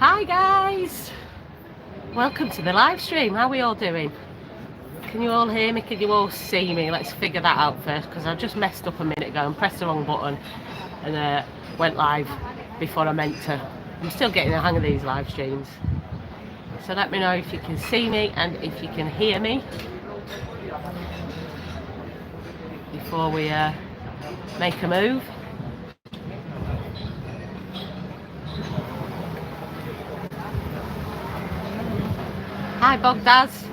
Hi guys, welcome to the live stream. How are we all doing? Can you all hear me? Can you all see me? Let's figure that out first, because I just messed up a minute ago and pressed the wrong button and went live before I meant to. I'm still getting the hang of these live streams, so let me know if you can see me and if you can hear me before we make a move. Hi Bogdaz.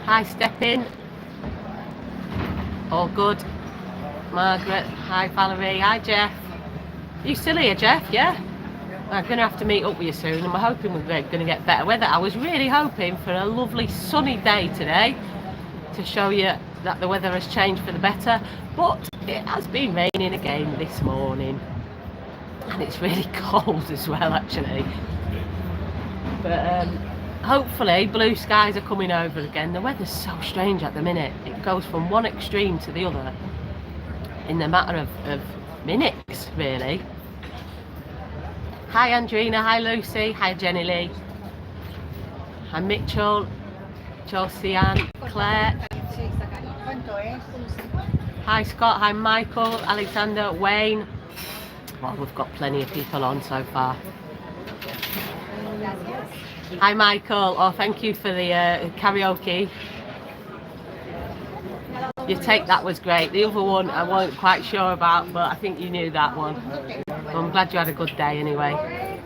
Hi Steppin. All good. Margaret. Hi Valerie. Hi Jeff. Are you still here, Jeff? Yeah? I'm going to have to meet up with you soon, and we're hoping we're going to get better weather. I was really hoping for a lovely sunny day today to show you that the weather has changed for the better, but it has been raining again this morning, and it's really cold as well actually. But hopefully blue skies are coming over again. The weather's so strange at the minute. It goes from one extreme to the other in the matter of minutes, really. Hi Andrina, hi Lucy, hi Jenny Lee, hi Mitchell, Josiane, Claire. Hi Scott, hi Michael, Alexander, Wayne. Well, we've got plenty of people on so far. Hi Michael, oh thank you for the karaoke. Your take that was great. The other one I wasn't quite sure about, but I think you knew that one. Well, I'm glad you had a good day anyway.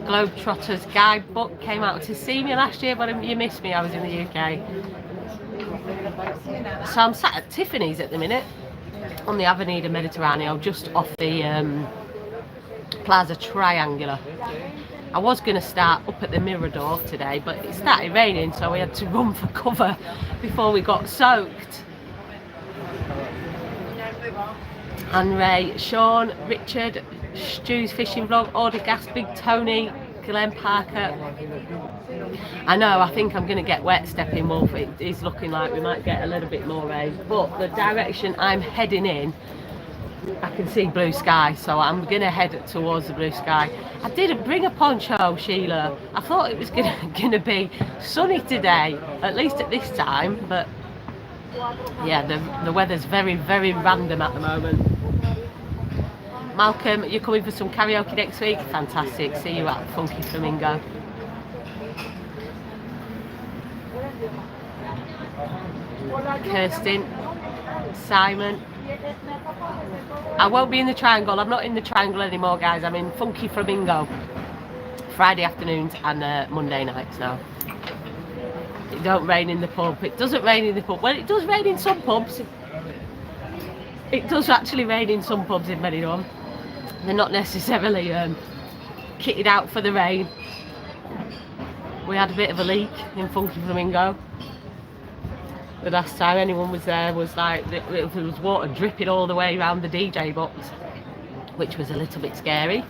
Globetrotters guidebook came out to see me last year, but you missed me, I was in the UK. So I'm sat at Tiffany's at the minute on the Avenida Mediterraneo, just off the Plaza Triangular. I was going to start up at the Mirador today, but it started raining, so we had to run for cover before we got soaked. And Ray, Sean, Richard, Stu's fishing vlog, Audie Big Tony, Glenn Parker. I know, I think I'm going to get wet, Stepping Wolf. It is looking like we might get a little bit more rain, but the direction I'm heading in, I can see blue sky, so I'm going to head towards the blue sky. I didn't bring a poncho, Sheila. I thought it was going to be sunny today, at least at this time, but yeah, the weather's very, very random at the moment. Malcolm, you're coming for some karaoke next week? Fantastic. See you at Funky Flamingo. Kirsten, Simon. I won't be in the triangle. I'm not in the triangle anymore, guys. I'm in Funky Flamingo. Friday afternoons and Monday nights now. It don't rain in the pub. It doesn't rain in the pub. Well, it does rain in some pubs. It does actually rain in some pubs in Benidorm. They're not necessarily kitted out for the rain. We had a bit of a leak in Funky Flamingo. The last time anyone was there was like, there was water dripping all the way around the DJ box, which was a little bit scary.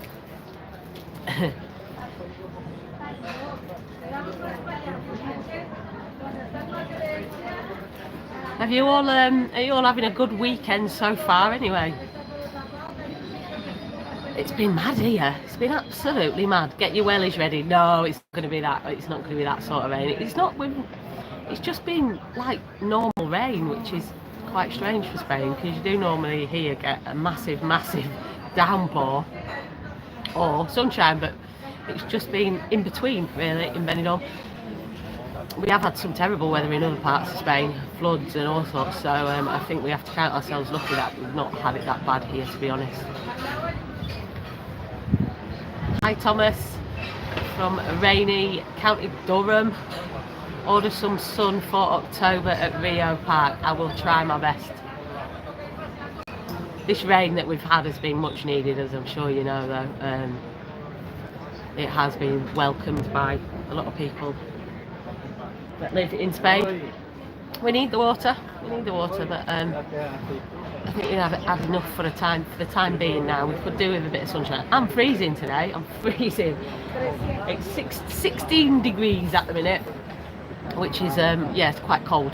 Are you all having a good weekend so far anyway? It's been mad here. It's been absolutely mad. Get your wellies ready. No, it's not going to be that. It's not going to be that sort of rain. It's not. It's just been like normal rain, which is quite strange for Spain, because you do normally here get a massive, massive downpour or sunshine, but it's just been in between really in Benidorm. We have had some terrible weather in other parts of Spain, floods and all sorts, so I think we have to count ourselves lucky that we've not had it that bad here, to be honest. Hi Thomas, from rainy County Durham. Order some sun for October at Rio Park. I will try my best. This rain that we've had has been much needed, as I'm sure you know, though. It has been welcomed by a lot of people that live in Spain. We need the water. We need the water, but I think we have had enough for the time being now. We could do with a bit of sunshine. I'm freezing today. I'm freezing. It's 16 degrees at the minute, which is yeah, it's quite cold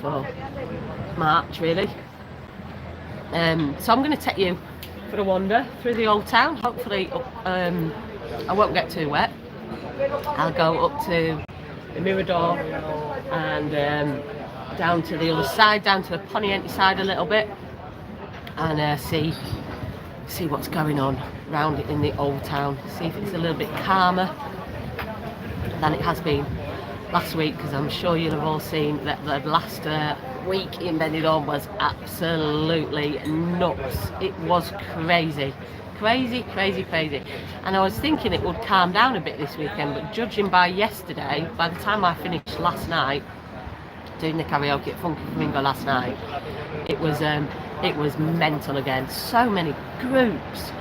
for March really. So I'm going to take you for a wander through the old town. Hopefully I won't get too wet. I'll go up to the Mirador and down to the other side, down to the Poniente side a little bit, and see what's going on around it in the old town. See if it's a little bit calmer than it has been last week, because I'm sure you'll have all seen that the last week in Benidorm was absolutely nuts. It was crazy. And I was thinking it would calm down a bit this weekend, but judging by yesterday, by the time I finished last night doing the karaoke at Funky Flamingo last night, it was mental again. So many groups,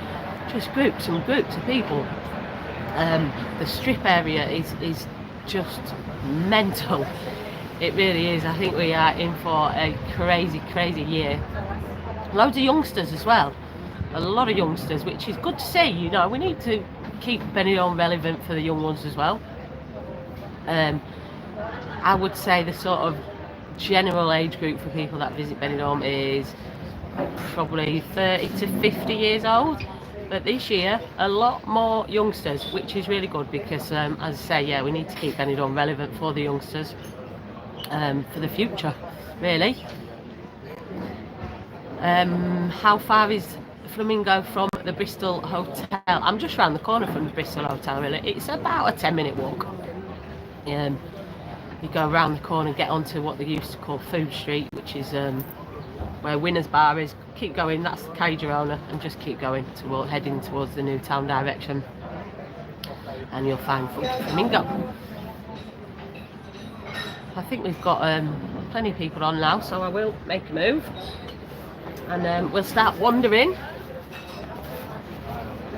just groups and groups of people. The strip area is just mental. It really is. I think we are in for a crazy year. Loads of youngsters as well. A lot of youngsters, which is good to see. You know, we need to keep Benidorm relevant for the young ones as well. I would say the sort of general age group for people that visit Benidorm is probably 30 to 50 years old. But this year, a lot more youngsters, which is really good because, as I say, yeah, we need to keep Benidorm relevant for the youngsters for the future, really. How far is Flamingo from the Bristol Hotel? I'm just round the corner from the Bristol Hotel, really. It's about a 10-minute walk. You go around the corner and get onto what they used to call Food Street, which is where Winner's Bar is. Keep going, that's the Pigeon, and just keep going heading towards the new town direction, and you'll find Funky Flamingo. I think we've got plenty of people on now, so I will make a move and we'll start wandering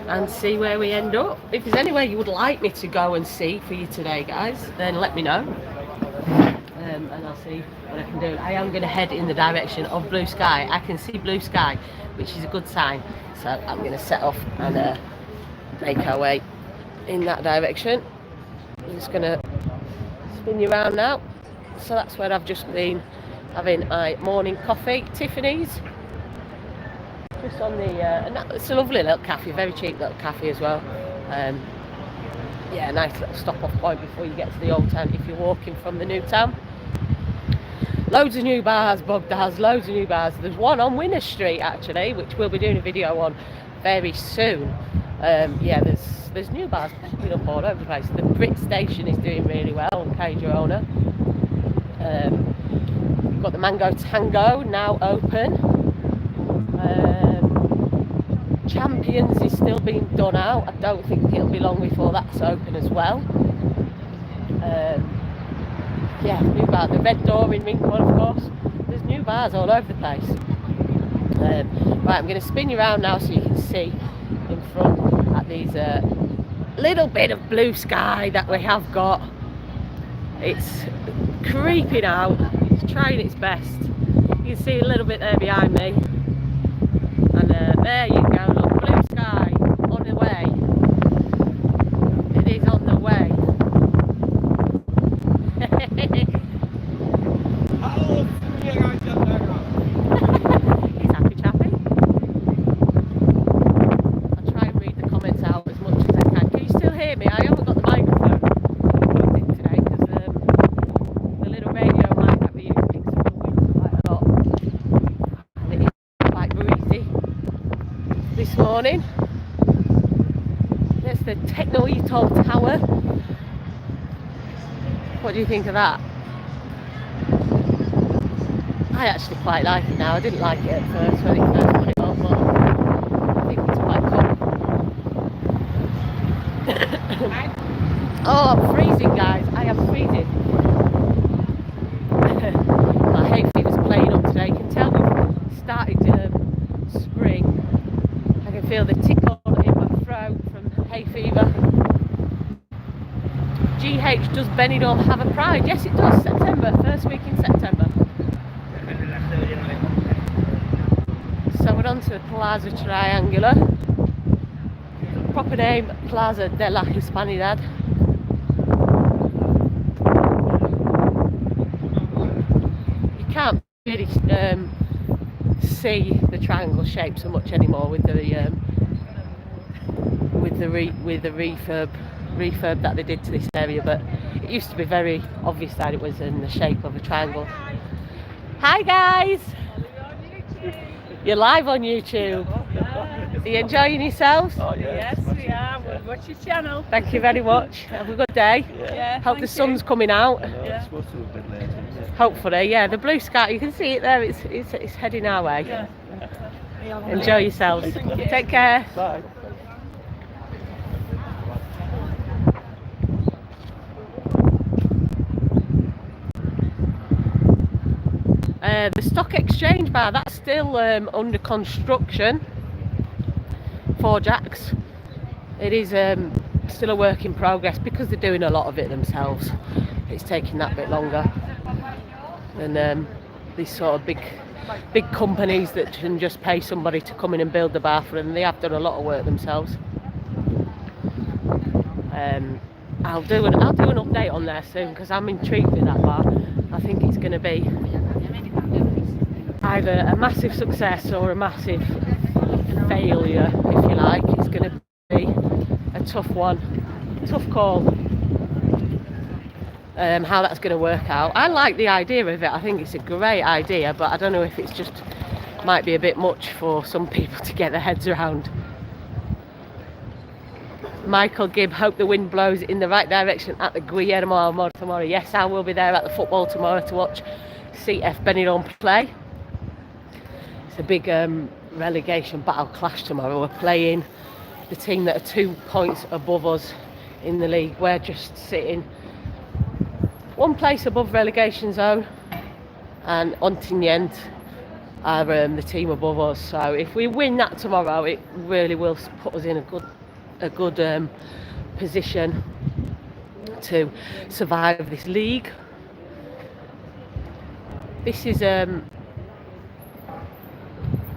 and see where we end up. If there's anywhere you would like me to go and see for you today, guys, then let me know, and I'll see what I can do. I am going to head in the direction of blue sky. I can see blue sky, which is a good sign, so I'm going to set off and make our way in that direction. I'm just going to spin you around now. So that's where I've just been having my morning coffee, Tiffany's. Just on the, and it's a lovely little cafe, very cheap little cafe as well. Yeah, nice little stop off point before you get to the old town if you're walking from the new town. Loads of new bars, Bogda has loads of new bars. There's one on Winner Street actually, which we'll be doing a video on very soon. Yeah, there's new bars popping up all over the place. The Brit Station is doing really well on Pigeon. We've got the Mango Tango now open. Champions is still being done out. I don't think it'll be long before that's open as well. Yeah, new bar. The Red Door in Rincon, of course. There's new bars all over the place. Right, I'm going to spin you around now so you can see in front at these little bit of blue sky that we have got. It's creeping out. It's trying its best. You can see a little bit there behind me. And there you go, look, blue sky on the way. It is on the way. He's happy chappy. I'll try and read the comments out as much as I can. Can you still hear me? I haven't got the microphone plugged in today because the little radio mic that we use picks up the wind quite a lot. And it is quite breezy this morning. That's the Techno-Etol Tower. What do you think of that? I actually quite like it now. I didn't like it at first when it first put it on, but I think it's quite cool. Oh, I'm freezing, guys. I am freezing. My hay fever's playing up today. You can tell we've started spring. I can feel the tickle in my throat from hay fever. GH, does Benidorm have a pride? Yes, it does. September, first week in September. So we're on to the Plaza Triangular. Proper name, Plaza de la Hispanidad. You can't really see the triangle shape so much anymore with the refurb that they did to this area, but it used to be very obvious that it was in the shape of a triangle. Hi guys! You're live on YouTube. Are you enjoying yourselves? Oh, Yes, we are. We'll watch your channel. Thank you very much. Have a good day. Yeah. Hope the sun's coming out. I know, it's supposed to be a bit later, isn't it? Hopefully, yeah. The blue sky, you can see it there. It's heading our way. Yeah. Enjoy yourselves. Take care. Bye. The stock exchange bar, that's still under construction. 4 Jacks. It is still a work in progress because they're doing a lot of it themselves. It's taking that bit longer than these sort of big companies that can just pay somebody to come in and build the bar for them. They have done a lot of work themselves. I'll do an update on there soon because I'm intrigued with that bar. I think it's going to be either a massive success or a massive failure, if you like. It's going to be a tough call. How that's going to work out. I like the idea of it. I think it's a great idea, but I don't know if it's just might be a bit much for some people to get their heads around. Michael Gibb, hope the wind blows in the right direction at the Guillermo tomorrow. Yes, I will be there at the football tomorrow to watch CF Benidorm play. It's a big relegation battle clash tomorrow. We're playing the team that are 2 points above us in the league. We're just sitting 1 place above relegation zone, and Enthusiast are the team above us. So if we win that tomorrow, it really will put us in a good position to survive this league. This is an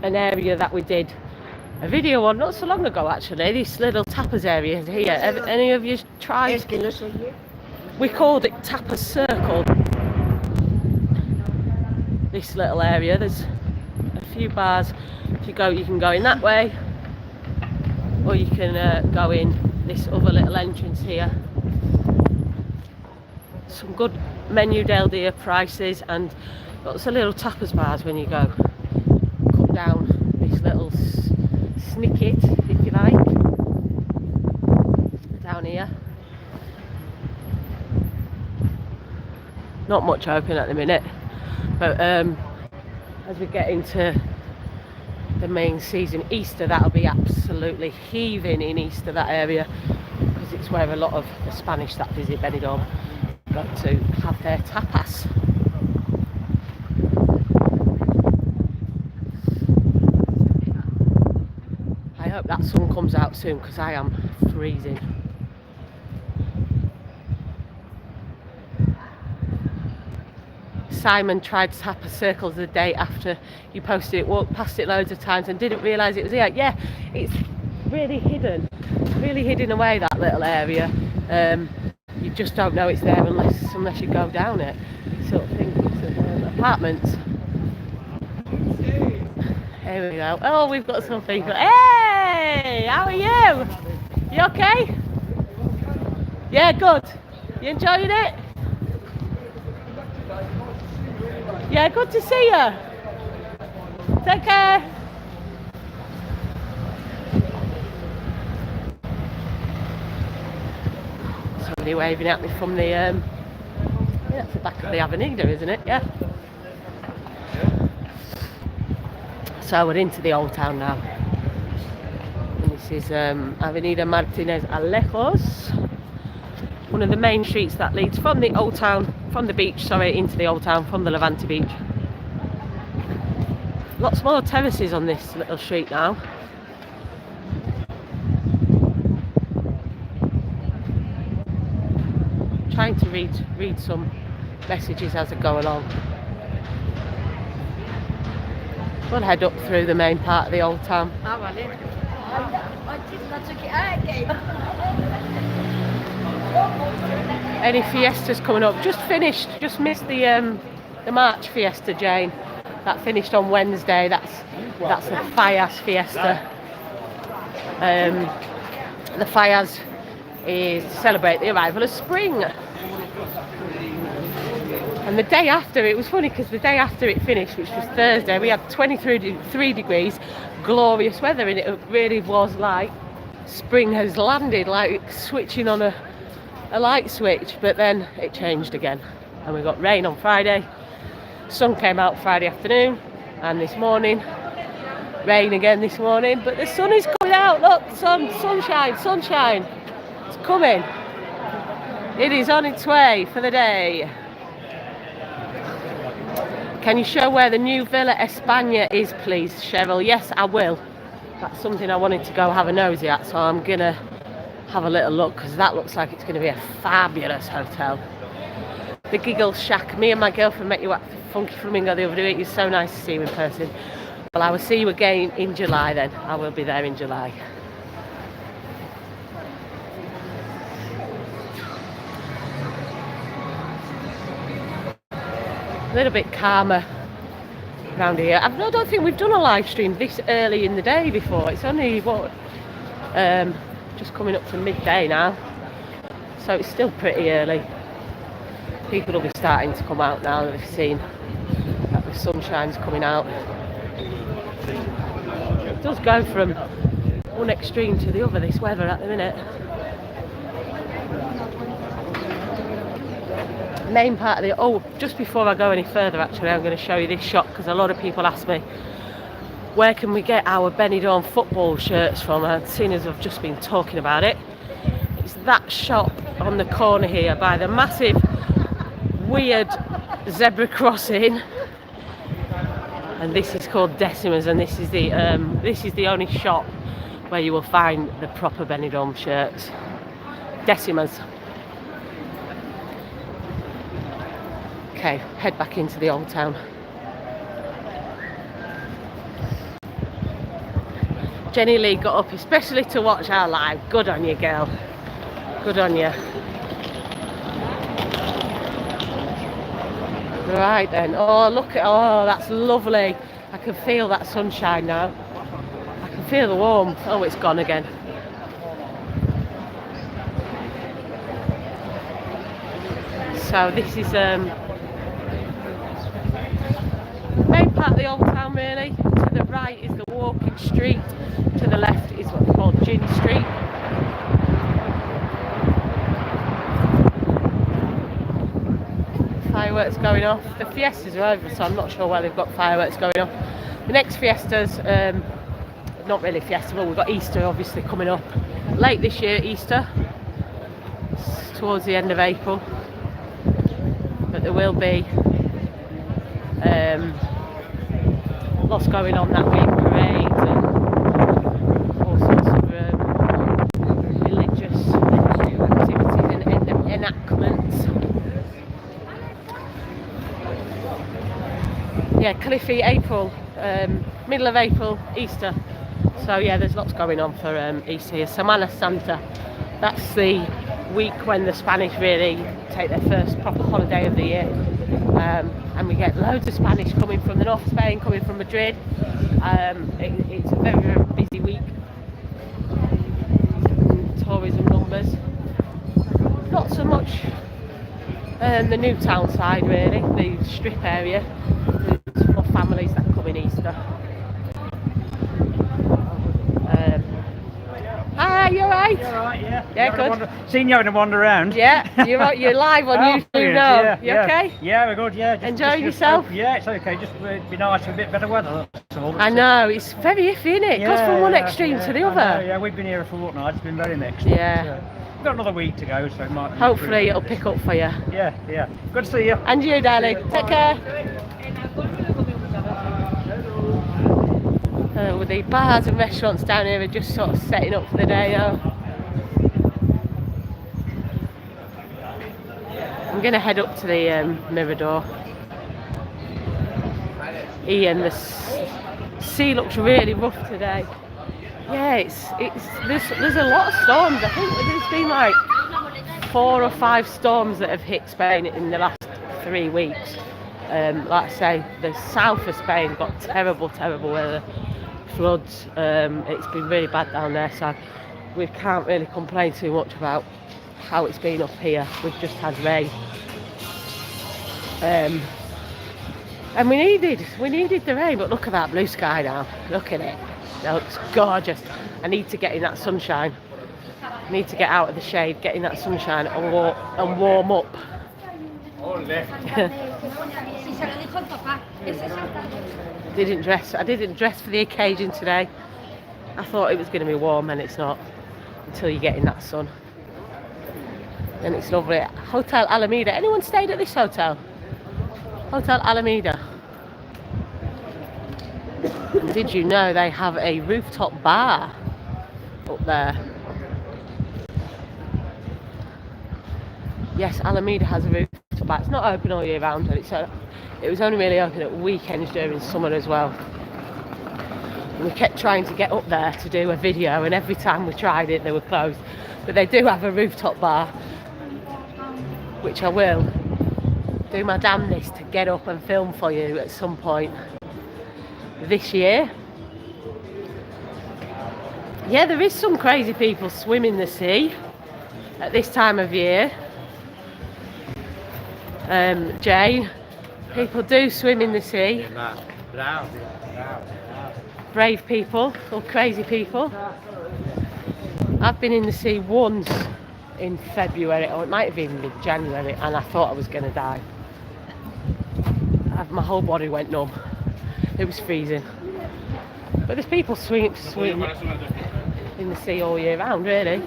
area that we did a video on not so long ago, actually. This little tapas area here. Have any of you tried? We called it Tapas Circle. This little area. There's a few bars. If you can go in that way, or you can go in this other little entrance here. Some good menu del dia prices and lots of little tapas bars when you go. Come down this little snicket, if you like, down here. Not much open at the minute, but as we get into the main season, Easter, that'll be absolutely heaving in Easter, that area, because it's where a lot of the Spanish that visit Benidorm go to have their tapas. I hope that sun comes out soon because I am freezing. Simon tried Tapas Circle the day after you posted it, walked past it loads of times and didn't realise it was here. Yeah, it's really hidden away, that little area. You just don't know it's there unless you go down it. You sort of think it's apartments. Here we go. Oh, we've got some people. Hey, how are you? You okay? Yeah, good. You enjoying it? Yeah, good to see you. Take care. Somebody waving at me from the yeah, that's the back of the Avenida, isn't it? Yeah. So we're into the old town now. And this is Avenida Martinez Alejos, one of the main streets that leads from the old town, from the beach, sorry, into the old town from the Levante beach. Lots more terraces on this little street now. Trying to read some messages as I go along. We'll head up through the main part of the old town. Any fiestas coming up? Just finished, just missed the March fiesta, Jane. That finished on Wednesday. That's the Fallas Fiesta. The Fallas is to celebrate the arrival of spring. And the day after, it was funny because the day after it finished, which was Thursday, we had 23 degrees, glorious weather, and it really was like spring has landed, like switching on a light switch. But then it changed again, and we got rain on Friday. Sun came out Friday afternoon, and this morning rain again this morning. But the sun is coming out. Look, sunshine. It's coming. It is on its way for the day. Can you show where the new Villa España is, please, Cheryl? Yes, I will. That's something I wanted to go have a nosy at, so I'm gonna have a little look, because that looks like it's going to be a fabulous hotel. The Giggle Shack. Me and my girlfriend met you at Funky Flamingo the other week. It's so nice to see you in person. Well, I will see you again in July then. I will be there in July. A little bit calmer around here. I don't think we've done a live stream this early in the day before. It's only just coming up to midday now, so it's still pretty early. People will be starting to come out now that they've seen that the sunshine's coming out. It does go from one extreme to the other, this weather at the minute. Main part of just before I go any further, actually, I'm going to show you this shop, because a lot of people ask me, where can we get our Benidorm football shirts from? And seeing as I've just been talking about it, it's that shop on the corner here by the massive weird zebra crossing, and this is called Decima's, and this is the only shop where you will find the proper Benidorm shirts. Decima's. Okay, head back into the old town. Jenny Lee got up especially to watch our live. Good on you, girl. Good on you. Right then. Oh, that's lovely. I can feel that sunshine now. I can feel the warmth. Oh, it's gone again. So this is main part of the old town, really. To the right is the walking street. To the left is what's called Gin Street. Fireworks going off. The fiestas are over, so I'm not sure where they've got fireworks going off. The next fiestas, not really fiesta, but we've got Easter obviously coming up. Late this year, Easter. It's towards the end of April. But there will be lots going on that week, parades and all sorts of religious activities and enactments. Yeah, Cliffy, April, middle of April, Easter. So yeah, there's lots going on for Easter here. Semana Santa, that's the week when the Spanish really take their first proper holiday of the year. And we get loads of Spanish coming from the north of Spain, coming from Madrid. It's a very, very busy week. Tourism numbers. Not so much the new town side, really, the strip area. There's more families that come in Easter. Hi, you alright? Yeah, right, yeah. Yeah, good. Seen you having a wander around. Yeah, you're live on YouTube now. Yeah, You okay? Yeah, we're good, yeah. Enjoying yourself? Yeah, it's okay. Just be nice for a bit better weather. That's all. I know, it's very iffy, isn't it? It goes from one extreme to the other. I know, yeah, we've been here for a fortnight. It's been very mixed. Yeah. We've got another week to go, so it might be. Hopefully it'll pick up for you. Yeah, yeah. Good to see you. And you, darling. Take care. With the bars and restaurants down here are just sort of setting up for the day now. I'm going to head up to the Mirador. Ian, the sea looks really rough today. Yeah, there's a lot of storms. I think there's been like 4 or 5 storms that have hit Spain in the last 3 weeks. Like I say, the south of Spain got terrible weather, floods. It's been really bad down there, so we can't really complain too much about how it's been up here. We've just had rain. And we needed the rain, but look at that blue sky now. Look at it. It looks gorgeous. I need to get in that sunshine. I need to get out of the shade, get in that sunshine and warm up. I didn't dress for the occasion today. I thought it was going to be warm, and it's not until you get in that sun. And it's lovely. Hotel Alameda. Anyone stayed at this hotel? Hotel Alameda. And did you know they have a rooftop bar up there? Yes, Alameda has a rooftop bar. It's not open all year round, and it was only really open at weekends during summer as well. And we kept trying to get up there to do a video, and every time we tried it, they were closed. But they do have a rooftop bar, which I will do my damnedest to get up and film for you at some point this year. Yeah, there is some crazy people swim in the sea at this time of year. Jane, people do swim in the sea. Brave people or crazy people. I've been in the sea once in February, or it might have been mid-January, and I thought I was going to die. My whole body went numb. It was freezing. But there's people swim in the sea all year round, really.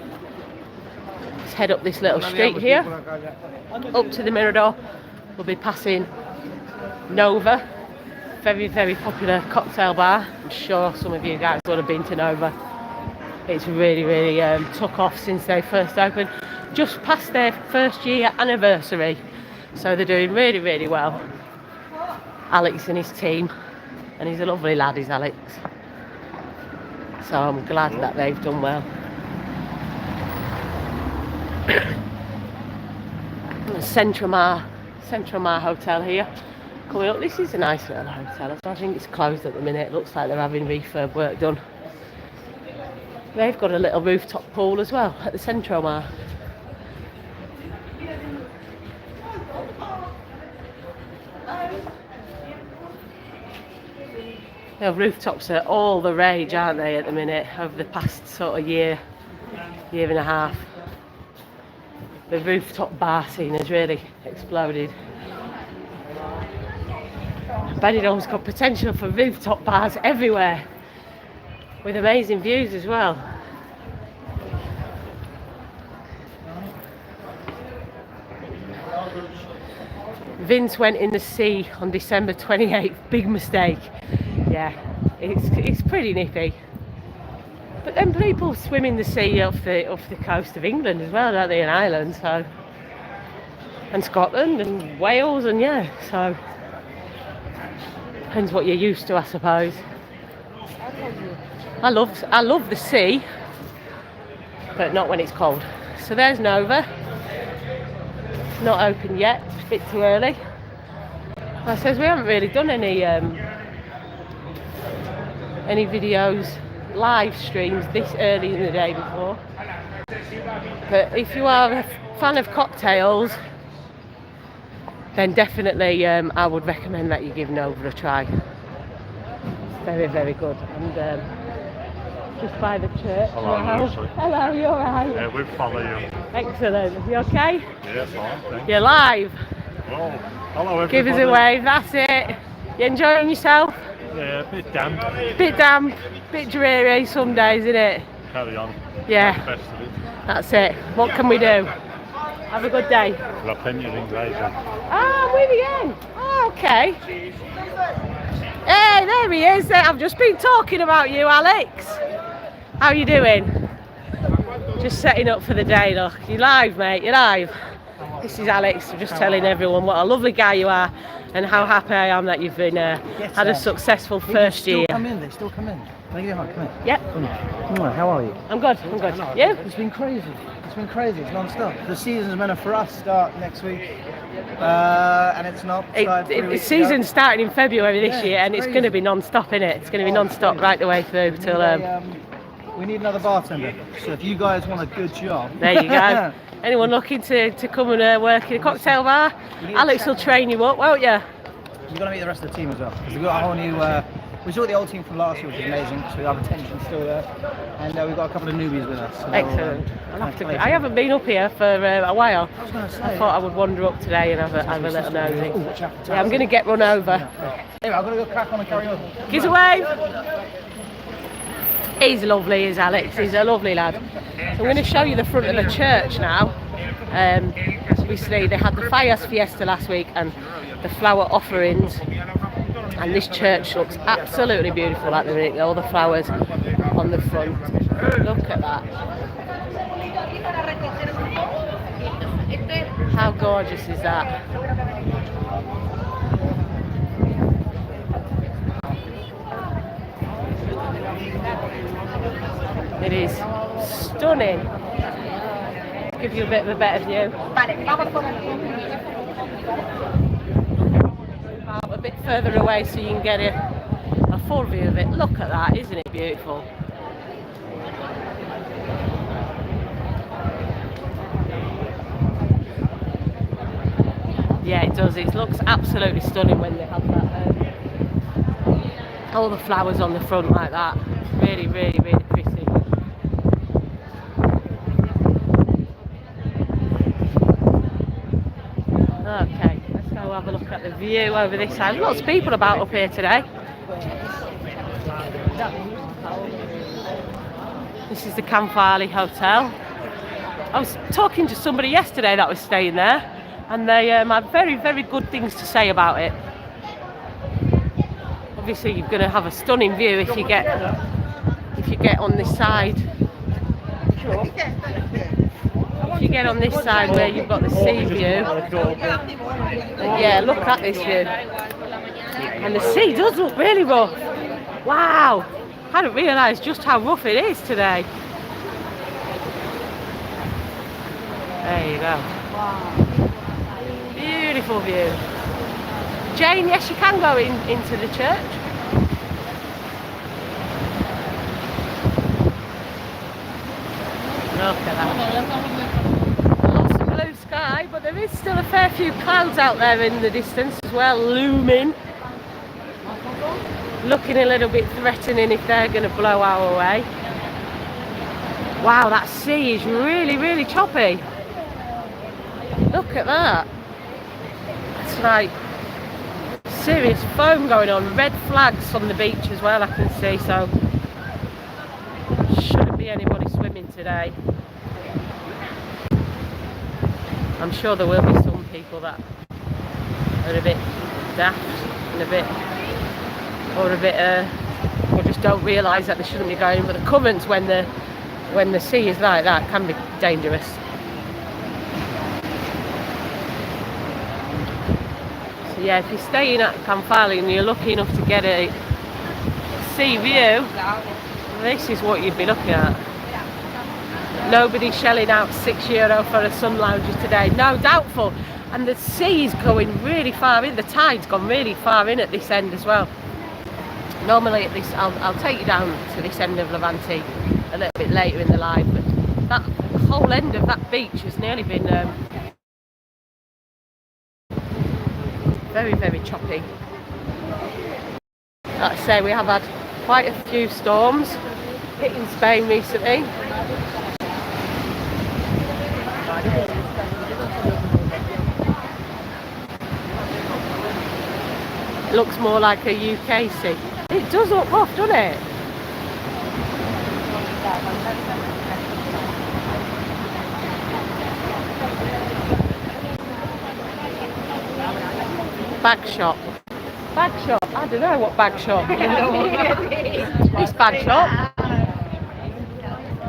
Let's head up this little street here, up to the Mirador. We'll be passing Nova, very popular cocktail bar. I'm sure some of you guys would have been to Nova. It's really took off since they first opened. Just past their first year anniversary, so they're doing really well. Alex and his team, and he's a lovely lad, is Alex. So I'm glad that they've done well. Central Mar Hotel here. Coming up, this is a nice little hotel. I think it's closed at the minute. It looks like they're having refurb work done. They've got a little rooftop pool as well at the Central Mar. The rooftops are all the rage, aren't they, at the minute, over the past sort of year and a half. The rooftop bar scene has really exploded. Benidorm's got potential for rooftop bars everywhere, with amazing views as well. Vince went in the sea on December 28th, big mistake. Yeah, it's pretty nippy. But then people swim in the sea off the coast of England as well, don't they, in Ireland, so, and Scotland and Wales, and yeah, so depends what you're used to, I suppose. I love the sea, but not when it's cold. So there's Nova. It's not open yet, it's a bit too early. I suppose we haven't really done any videos, live streams this early in the day before. But if you are a fan of cocktails, then definitely I would recommend that you give Nova a try. It's very good. And just by the church. Hello, Hello, you alright? Yeah, we follow you. Excellent. You okay? Yes, fine. You're live. Well, hello everybody. Give us a wave, that's it. You enjoying yourself? Yeah, a bit damp. Bit damp, bit dreary some days, isn't it? Carry on. Yeah. Best of it. That's it. What can we do? Have a good day. La Peña Inglesa. Ah, with again. Oh, okay. Hey, there he is. I've just been talking about you, Alex. How you doing? Just setting up for the day, look. You live, mate? You live? This is Alex, just telling everyone what a lovely guy you are and how happy I am that you've been had a successful first year. They still come in. Can I give you a hug? Come here. Yep. How are you? I'm good. You? It's been crazy. It's non-stop. The season's meant to for us start next week, and it's not. The season's starting in February this year, and it's going to be non-stop, innit? It's going to be non-stop right the way through till. We need another bartender. So if you guys want a good job, there you go. Anyone looking to come and work in a cocktail bar? Alex will train you up, won't you? You're gonna meet the rest of the team as well, because we've got a whole new. We saw the old team from last year, which is amazing. So our attention's still there, and we've got a couple of newbies with us. So excellent. I haven't been up here for a while. I was gonna say, I thought I would wander up today and have a little nosy. watch out. Yeah, I'm going to get run over. Anyway, I'm gonna go crack on and carry on. Gives away. He's lovely, is Alex. He's a lovely lad. So I'm going to show you the front of the church now. Obviously, they had the Fires Fiesta last week and the flower offerings. And this church looks absolutely beautiful at the minute. All the flowers on the front. Look at that. How gorgeous is that? It is stunning. Give you a bit of a better view. Out a bit further away so you can get a full view of it. Look at that, isn't it beautiful? Yeah, it does. It looks absolutely stunning when they have that. All the flowers on the front like that. Really, really, really pretty. Okay, let's go have a look at the view over this side. Lots of people about up here today. This is the Campari Hotel. I was talking to somebody yesterday that was staying there, and they had very, very good things to say about it. Obviously, you're going to have a stunning view if you get on this side. If you get on this side where you've got the sea view, yeah, look at this view. And the sea does look really rough. Wow, I hadn't realised just how rough it is today. There you go. Beautiful view. Jane, yes, you can go into the church. Look at that. Lots of blue sky, but there is still a fair few clouds out there in the distance as well, looming. Looking a little bit threatening if they're going to blow our way. Wow, that sea is really, really choppy. Look at that. It's like serious foam going on. Red flags on the beach as well, I can see, so shouldn't be anybody swimming today. I'm sure there will be some people that are a bit daft and or just don't realise that they shouldn't be going. But the currents when the sea is like that can be dangerous. So yeah, if you're staying at Campari and you're lucky enough to get a sea view, this is what you'd be looking at. Nobody's shelling out €6 for a sun lounger today. No, doubtful. And the sea's going really far in. The tide's gone really far in at this end as well. Normally at this, I'll take you down to this end of Levante a little bit later in the live, but that whole end of that beach has nearly been very, very choppy. Like I say, we have had quite a few storms hitting Spain recently. It looks more like a UK sea. It does look rough, doesn't it? Bag shop. Bag shop. I don't know what bag shop. This bag shop.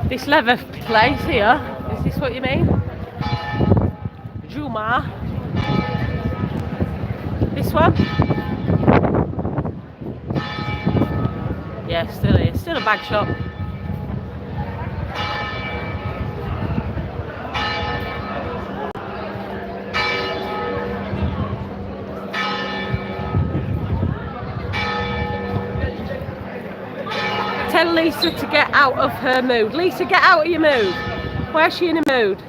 This leather place here. Is this what you mean? Juma. This one? Yeah, still is. Still a bag shop. Tell Lisa to get out of her mood. Lisa, get out of your mood. Why is she in a mood?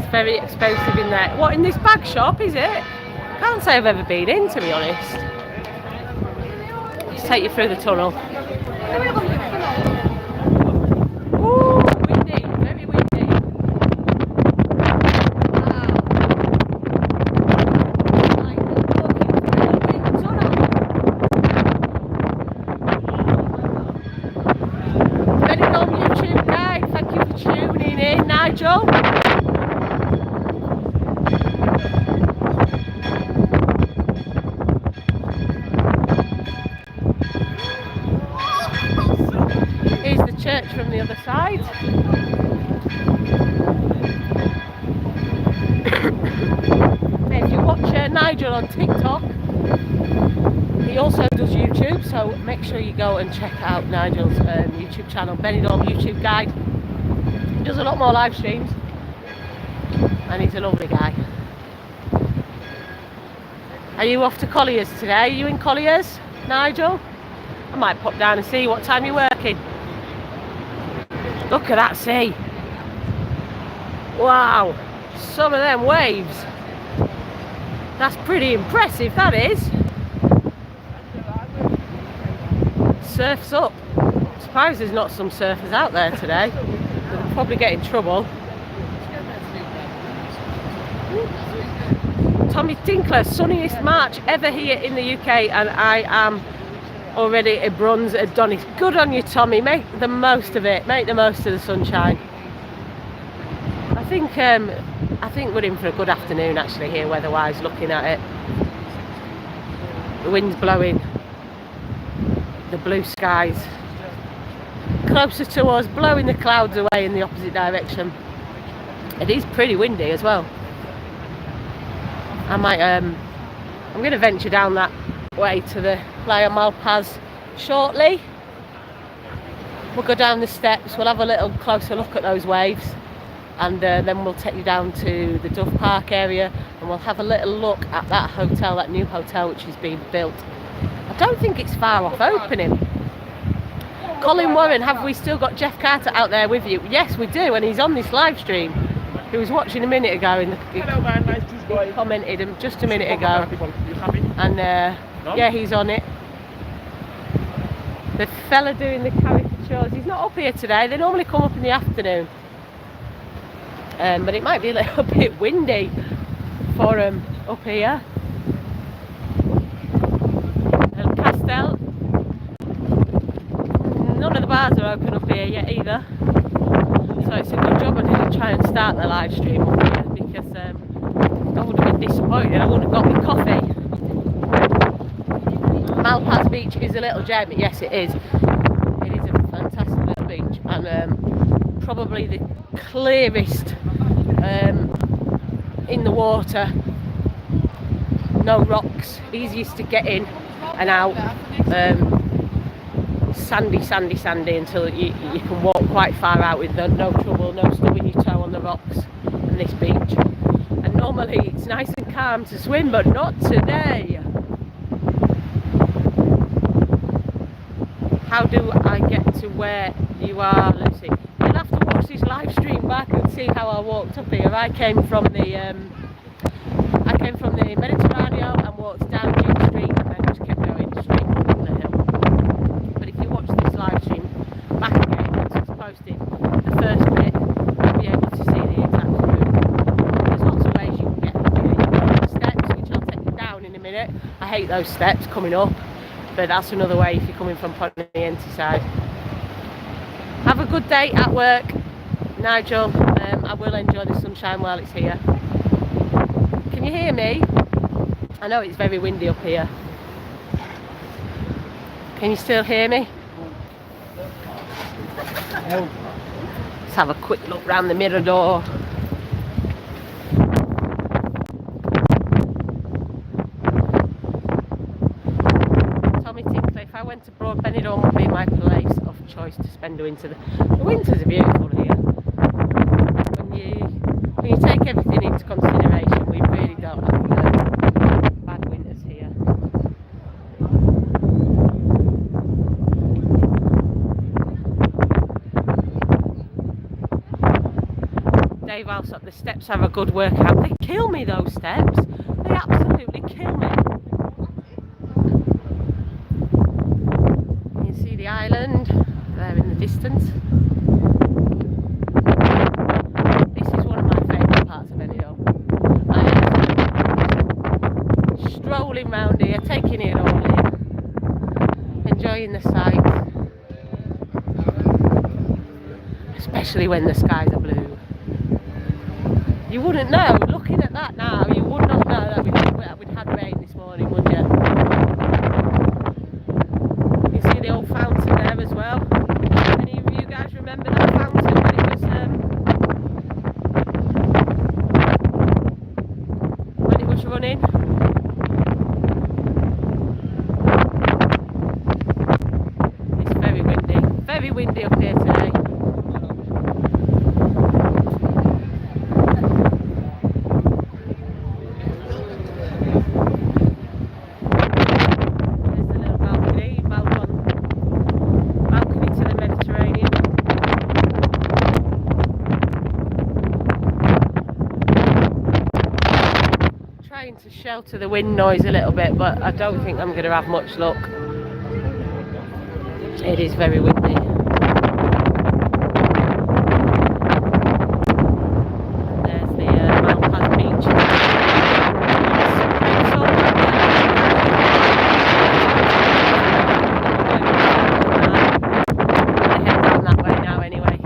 It's very expensive in there. What, in this bag shop, is it? Can't say I've ever been in, to be honest. Just take you through the tunnel. Ooh, windy, very windy. Benidorm YouTube guide, thank you for tuning in, Nigel. Here's the church from the other side. If you watch Nigel on TikTok, he also does YouTube, so make sure you go and check out Nigel's YouTube channel, Benidorm YouTube Guide. He does a lot more live streams, and he's a lovely guy. Are you off to Collier's today? Are you in Collier's, Nigel? I might pop down and see what time you're working. Look at that sea. Wow, some of them waves. That's pretty impressive, that is. Surf's up. I'm surprised there's not some surfers out there today. They'll probably get in trouble. Tommy Tinkler, sunniest March ever here in the UK, and I am already a bronze Adonis. Good on you, Tommy. Make the most of it. Make the most of the sunshine. I think we're in for a good afternoon actually here weather-wise, looking at it. The wind's blowing. The blue skies closer to us, blowing the clouds away in the opposite direction. It is pretty windy as well. I'm going to venture down that way to the Playa Malpaz shortly. We'll go down the steps, we'll have a little closer look at those waves, and then we'll take you down to the Dove Park area, and we'll have a little look at that hotel, that new hotel which is being built. I don't think it's far off opening. Colin Warren, have we still got Jeff Carter out there with you? Yes, we do, and he's on this live stream. He was watching a minute ago, and he commented just a minute ago, and yeah, he's on it. The fella doing the caricatures, he's not up here today. They normally come up in the afternoon, but it might be a little bit windy for him up here. El Castel, none of the bars are open up here yet either, so it's a good job I didn't try and start the live stream up here, because I would have been disappointed. I wouldn't have got my coffee. Malpaz Beach is a little gem. Yes, it is. It is a fantastic little beach, and probably the clearest in the water. No rocks, easiest to get in and out. Sandy until you can walk quite far out with no trouble, no stubbing your toe on the rocks on this beach. And normally it's nice and calm to swim, but not today. How do I get to where you are, Lucy? You'll have to watch this live stream back and see how I walked up here. I came from the Mediterranean and walked down Duke Street, and then just kept going straight up the hill. But if you watch this live stream back again, once it's posted, the first bit, you'll be able to see the exact route. There's lots of ways you can get up here. You've got the steps, which I'll take you down in a minute. I hate those steps coming up, but that's another way if you're coming from Poniente side. Have a good day at work, Nigel. I will enjoy the sunshine while it's here. Can you hear me? I know it's very windy up here. Can you still hear me? Let's have a quick look round the Mirador. Tommy Tinkler, if I went abroad, Benidorm would be my place of choice to spend the winter. The winters are beautiful here. When you take everything into consideration, we really don't have bad winters here. Dave Alsop, the steps have a good workout. They kill me, those steps. They absolutely kill me. You see the island there in the distance. This is one of my favourite parts of Benidorm. I am strolling round here, taking it all in, enjoying the sights, especially when the skies are blue. You wouldn't know, looking at that now, you would not know that we'd had rain this morning, would you? You see the old fountain there as well. Any of you guys remember that fountain when it was running? It's very windy up here today. To shelter the wind noise a little bit, but I don't think I'm going to have much luck. It is very windy. There's the Malpas beach. I head down that way now anyway.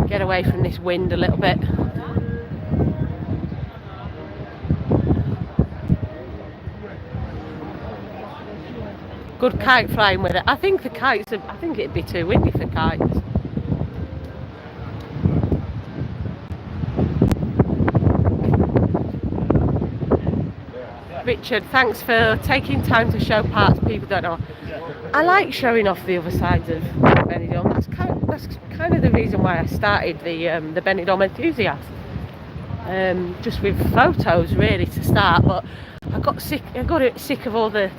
Get away from this wind a little bit. Good kite flying with it. I think the kites, I think it'd be too windy for kites. Richard, thanks for taking time to show parts people don't know. I like showing off the other sides of Benidorm. That's kind of the reason why I started the Benidorm Enthusiast. Just with photos really to start, but I got sick of all the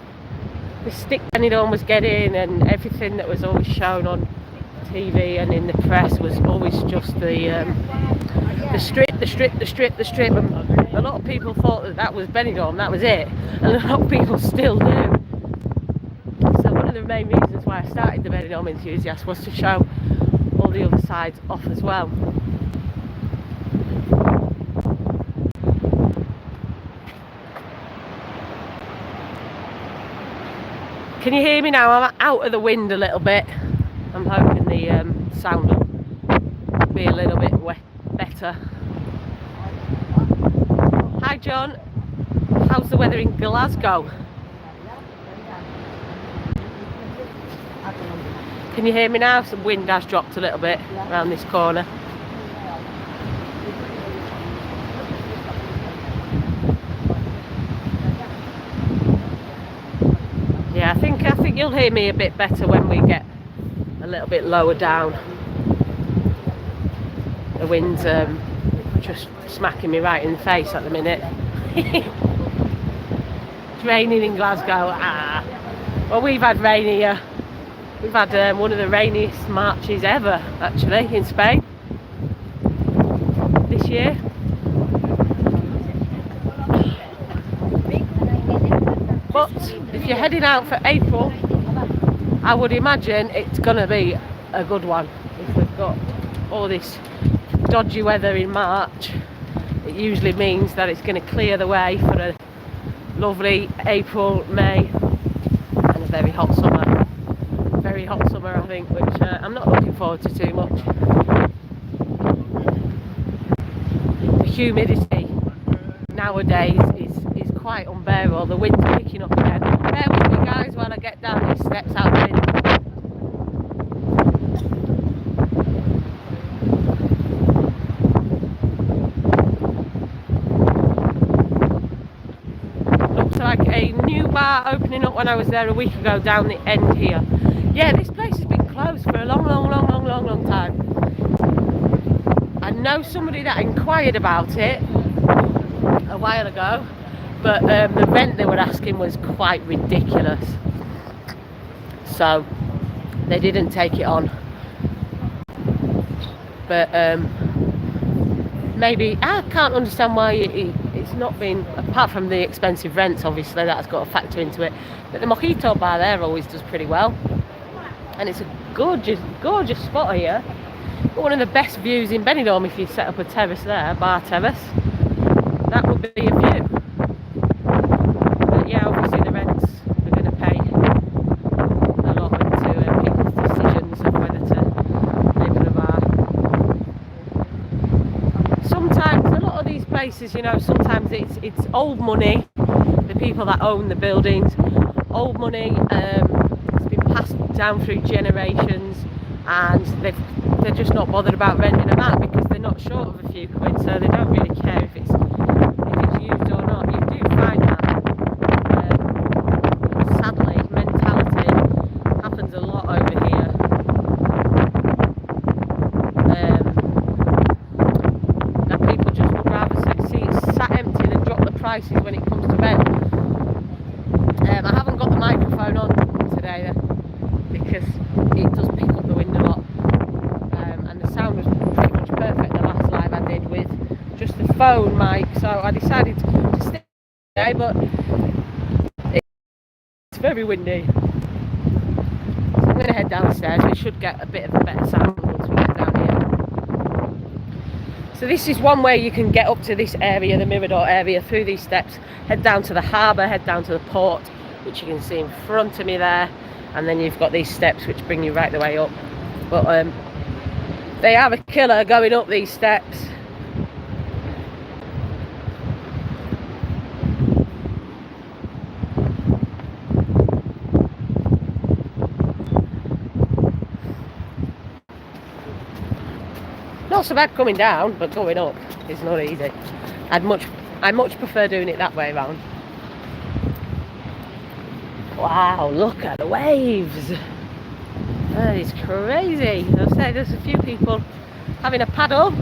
stick Benidorm was getting, and everything that was always shown on TV and in the press was always just the strip. And a lot of people thought that was Benidorm, that was it, and a lot of people still do. So one of the main reasons why I started the Benidorm Enthusiast was to show all the other sides off as well. Can you hear me now? I'm out of the wind a little bit. I'm hoping the sound will be a little bit better. Hi John, how's the weather in Glasgow? Can you hear me now? Some wind has dropped a little bit around this corner. Yeah, I think you'll hear me a bit better when we get a little bit lower down. The wind's just smacking me right in the face at the minute. It's raining in Glasgow. Well, we've had rain here. We've had one of the rainiest Marches ever, actually, in Spain this year. But if you're heading out for April, I would imagine it's going to be a good one. If we've got all this dodgy weather in March, it usually means that it's going to clear the way for a lovely April, May and a very hot summer. Very hot summer, I think, which I'm not looking forward to too much. The humidity nowadays is quite unbearable. The wind's picking up again. Bear with me guys while I get down these steps out the wind. Looks like a new bar opening up when I was there a week ago down the end here. Yeah, this place has been closed for a long time. I know somebody that inquired about it a while ago, but the rent they were asking was quite ridiculous, so they didn't take it on. But maybe I can't understand why it's not been, apart from the expensive rents, obviously that's got to factor into it, but the mojito bar there always does pretty well, and it's a gorgeous spot here. Got one of the best views in Benidorm. If you set up a terrace there, bar terrace, that would be a view. But yeah, obviously the rents are going to pay a lot into people's decisions of whether to open a bar. Sometimes, a lot of these places, you know, sometimes it's old money, the people that own the buildings, old money, it's been passed down through generations, and they're just not bothered about renting them out because they're not short of a few quid, so they don't really care if it's used or not. You do find that. Sadly, mentality happens a lot over here. That people just would rather see it sat empty than drop the prices when it comes to rent. I haven't got the microphone on today because it does pick up the wind a lot. The sound was pretty much perfect the last live I did with just the phone mic, so I decided to stay today, but it's very windy. So I'm going to head downstairs. We should get a bit of a better sound once we get down here. So this is one way you can get up to this area, the Mirador area, through these steps, head down to the harbour, head down to the port, which you can see in front of me there, and then you've got these steps which bring you right the way up. But they are a killer going up these steps. Not so bad coming down, but going up is not easy. I much prefer doing it that way around. Wow, look at the waves. That is crazy. As I say, there's a few people having a paddle.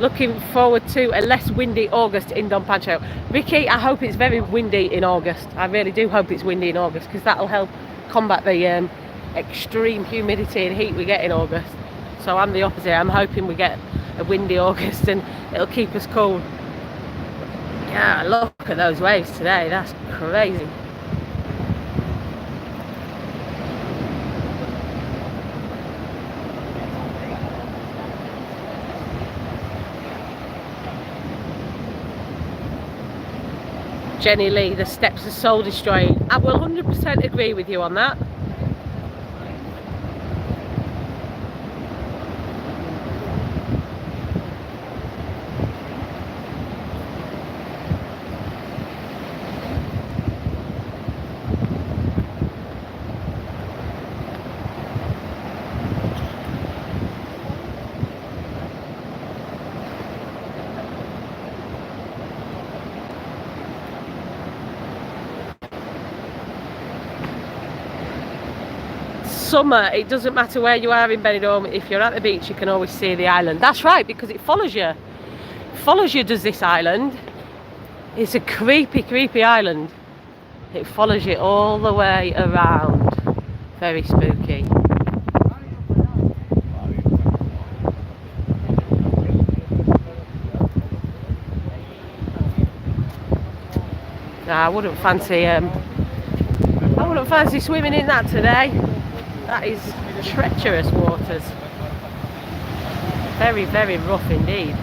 Looking forward to a less windy August in Don Pancho. Ricky, I hope it's very windy in August. I really do hope it's windy in August, because that'll help combat the extreme humidity and heat we get in August. So I'm the opposite. I'm hoping we get a windy August and it'll keep us cool. Yeah, look at those waves today. That's crazy. Jenny Lee, the steps are soul destroying. I will 100% agree with you on that. Summer, it doesn't matter where you are in Benidorm. If you're at the beach, you can always see the island. That's right, because it follows you. Follows you, does this island. It's a creepy island. It follows you all the way around. Very spooky. Nah, I wouldn't fancy swimming in that today. That is treacherous waters. Very, very rough indeed.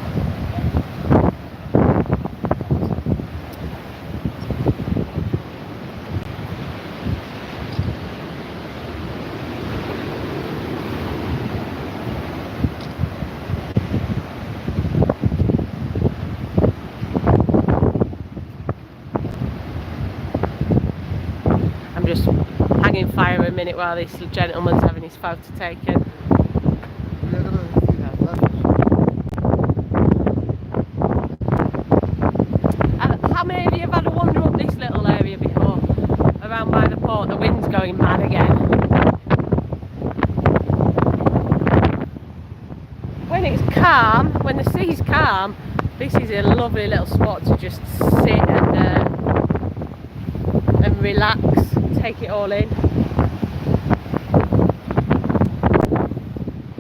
fire a minute while this gentleman's having his photo taken. How many of you have had a wander up this little area before? Around by the port, the wind's going mad again. When it's calm, when the sea's calm, this is a lovely little spot to just sit and relax, take it all in.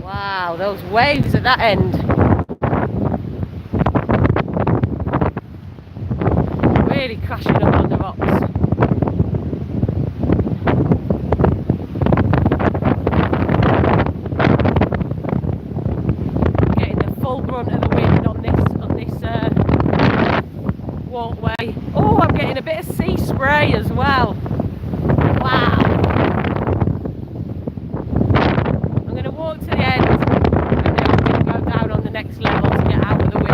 Wow, those waves at that end. Really crashing up on the rocks. Getting the full brunt of the wind on this walkway. Oh, I'm getting a bit of sea spray as well. Wow. I'm going to walk to the end and then I'm going to go down on the next level to get out of the wind.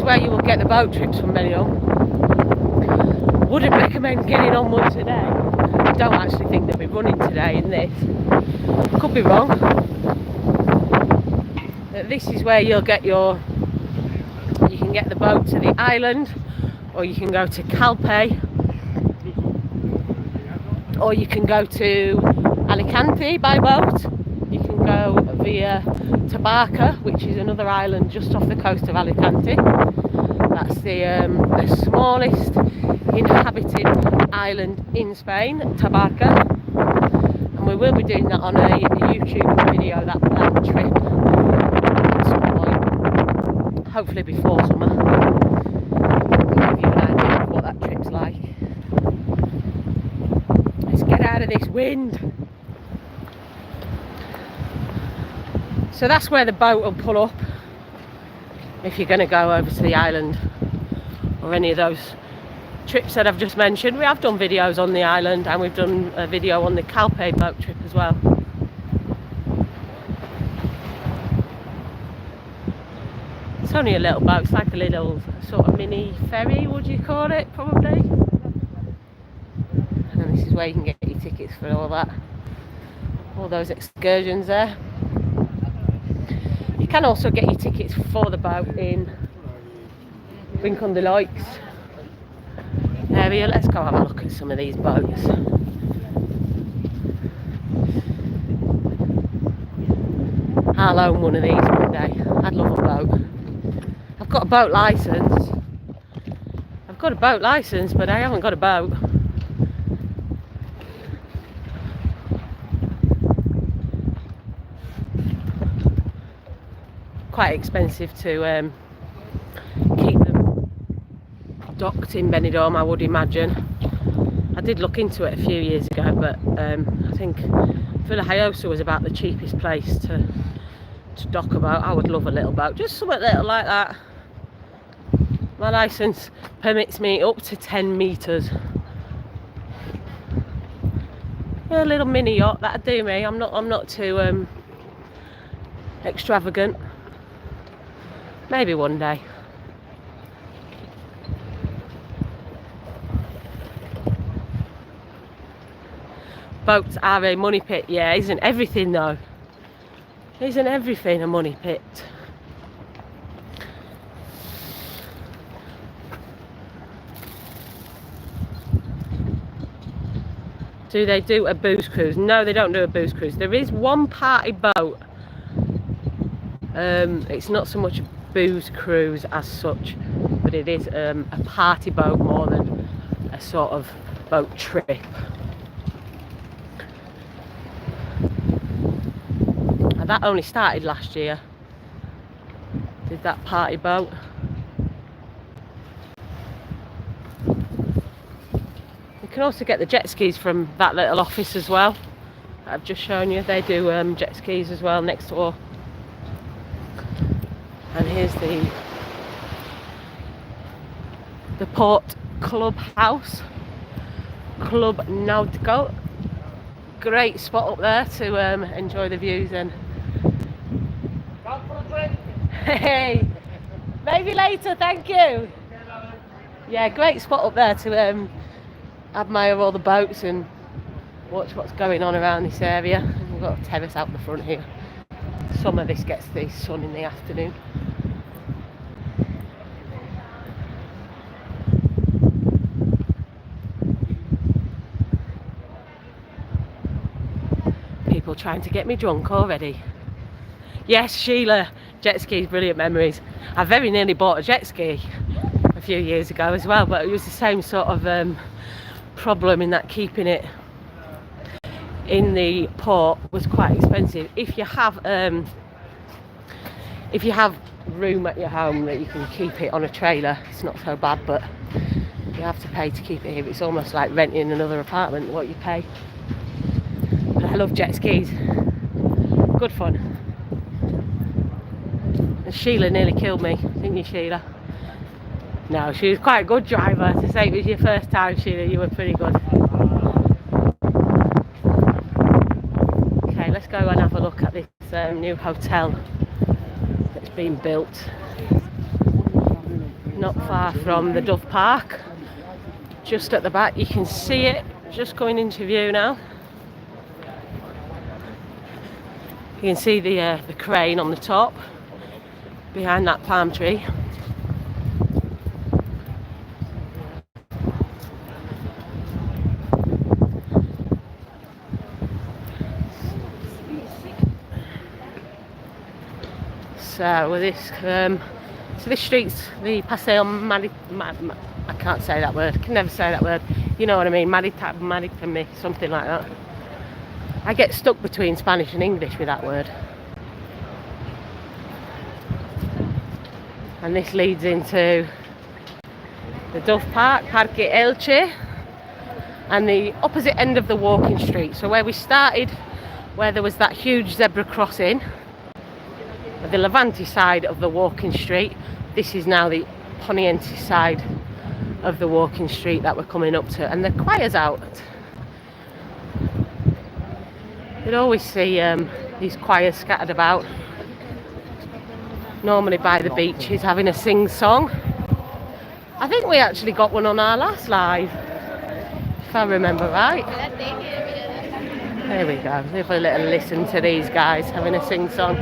Where you will get the boat trips from Benidorm. Wouldn't recommend getting on one today. I don't actually think they'll be running today in this. Could be wrong. But this is where you'll get you can get the boat to the island, or you can go to Calpe, or you can go to Alicante by boat. You can go via Tabarca, which is another island just off the coast of Alicante. That's the smallest inhabited island in Spain, Tabarca. And we will be doing that on a YouTube video, that trip at some point. Hopefully before summer. To give you an idea of what that trip's like. Let's get out of this wind. So that's where the boat will pull up if you're going to go over to the island or any of those trips that I've just mentioned. We have done videos on the island and we've done a video on the Calpe boat trip as well. It's only a little boat, it's like a little sort of mini ferry, would you call it, probably? And this is where you can get your tickets for all that, all those excursions there. You can also get your tickets for the boat in Rincon de Loix area. Let's go have a look at some of these boats. I'll own one of these one day. I'd love a boat. I've got a boat licence. I've got a boat licence, but I haven't got a boat. Quite expensive to keep them docked in Benidorm, I would imagine. I did look into it a few years ago, but I think Villajoyosa was about the cheapest place to dock a boat. I would love a little boat, just something little like that. My licence permits me up to 10 metres. Yeah, a little mini yacht, that'd do me. I'm not too extravagant. Maybe one day. Boats are a money pit, yeah, isn't everything though? Isn't everything a money pit? Do they do a booze cruise? No, they don't do a booze cruise. There is one party boat. It's not so much a booze cruise as such, but it is a party boat more than a sort of boat trip. And that only started last year. Did that party boat. You can also get the jet skis from that little office as well that I've just shown you. They do jet skis as well next door. And here's the Port Clubhouse, Club Nautico. Great spot up there to enjoy the views and. Hey, maybe later, thank you. Yeah, great spot up there to admire all the boats and watch what's going on around this area. And we've got a terrace out the front here. Some of this gets the sun in the afternoon. People trying to get me drunk already. Yes, Sheila, jet skis, brilliant memories. I very nearly bought a jet ski a few years ago as well, but it was the same sort of problem in that keeping it in the port was quite expensive. If you have room at your home that you can keep it on a trailer, it's not so bad, but you have to pay to keep it here. It's almost like renting another apartment, what you pay. But I love jet skis, good fun. And Sheila nearly killed me, didn't you, Sheila? No, she was quite a good driver. To say it was your first time, Sheila, you were pretty good. Okay, let's go and have a look at this new hotel that's been built not far from the Dove Park. Just at the back, you can see it just going into view now. You can see the crane on the top behind that palm tree. So this street's the Paseo I can't say that word. Can never say that word. You know what I mean? Maritime, something like that. I get stuck between Spanish and English with that word. And this leads into the Dove Park, Parque Elche, and the opposite end of the walking street. So where we started, where there was that huge zebra crossing, the Levante side of the walking street, this is now the Poniente side of the walking street that we're coming up to, and the choir's out. You'd always see these choirs scattered about, normally by the beaches, having a sing-song. I think we actually got one on our last live, if I remember right. There we go, have a little listen to these guys having a sing-song.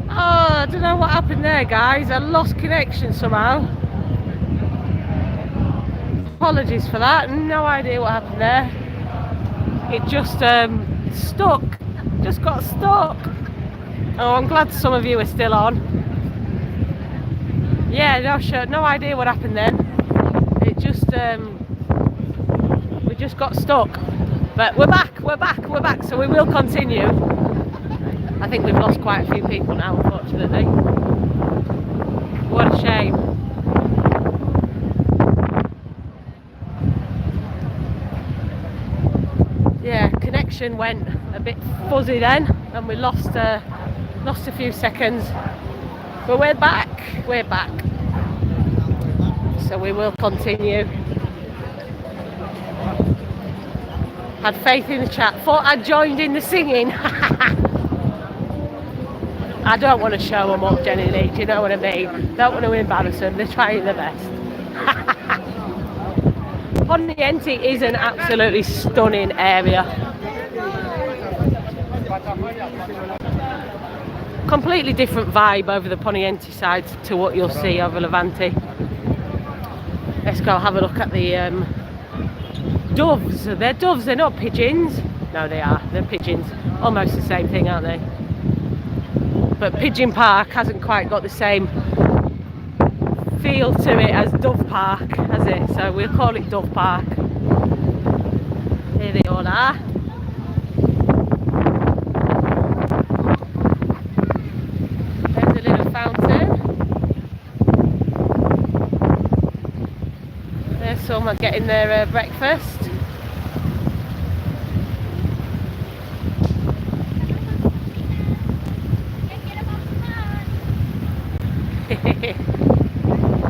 I don't know what happened there, guys. I lost connection somehow. Apologies for that. No idea what happened there. It just stuck. Just got stuck. Oh, I'm glad some of you are still on. Yeah, no, sure. No idea what happened then. It just we just got stuck. But we're back. We're back. We're back. So we will continue. I think we've lost quite a few people now, unfortunately. What a shame. Yeah, connection went a bit fuzzy then. and we lost a few seconds, but we're back. So we will continue. Had faith in the chat. Thought I joined in the singing. I don't want to show them up, Jenny Lee. Do you know what I mean? Don't want to embarrass them. They're trying their best. Poniente is an absolutely stunning area. Completely different vibe over the Poniente side to what you'll see over Levante. Let's go have a look at the doves. They're doves, they're not pigeons. No, they are. They're pigeons. Almost the same thing, aren't they? But Pigeon Park hasn't quite got the same feel to it as Dove Park, has it? So we'll call it Dove Park. Here they all are. There's a little fountain. There's someone getting their breakfast.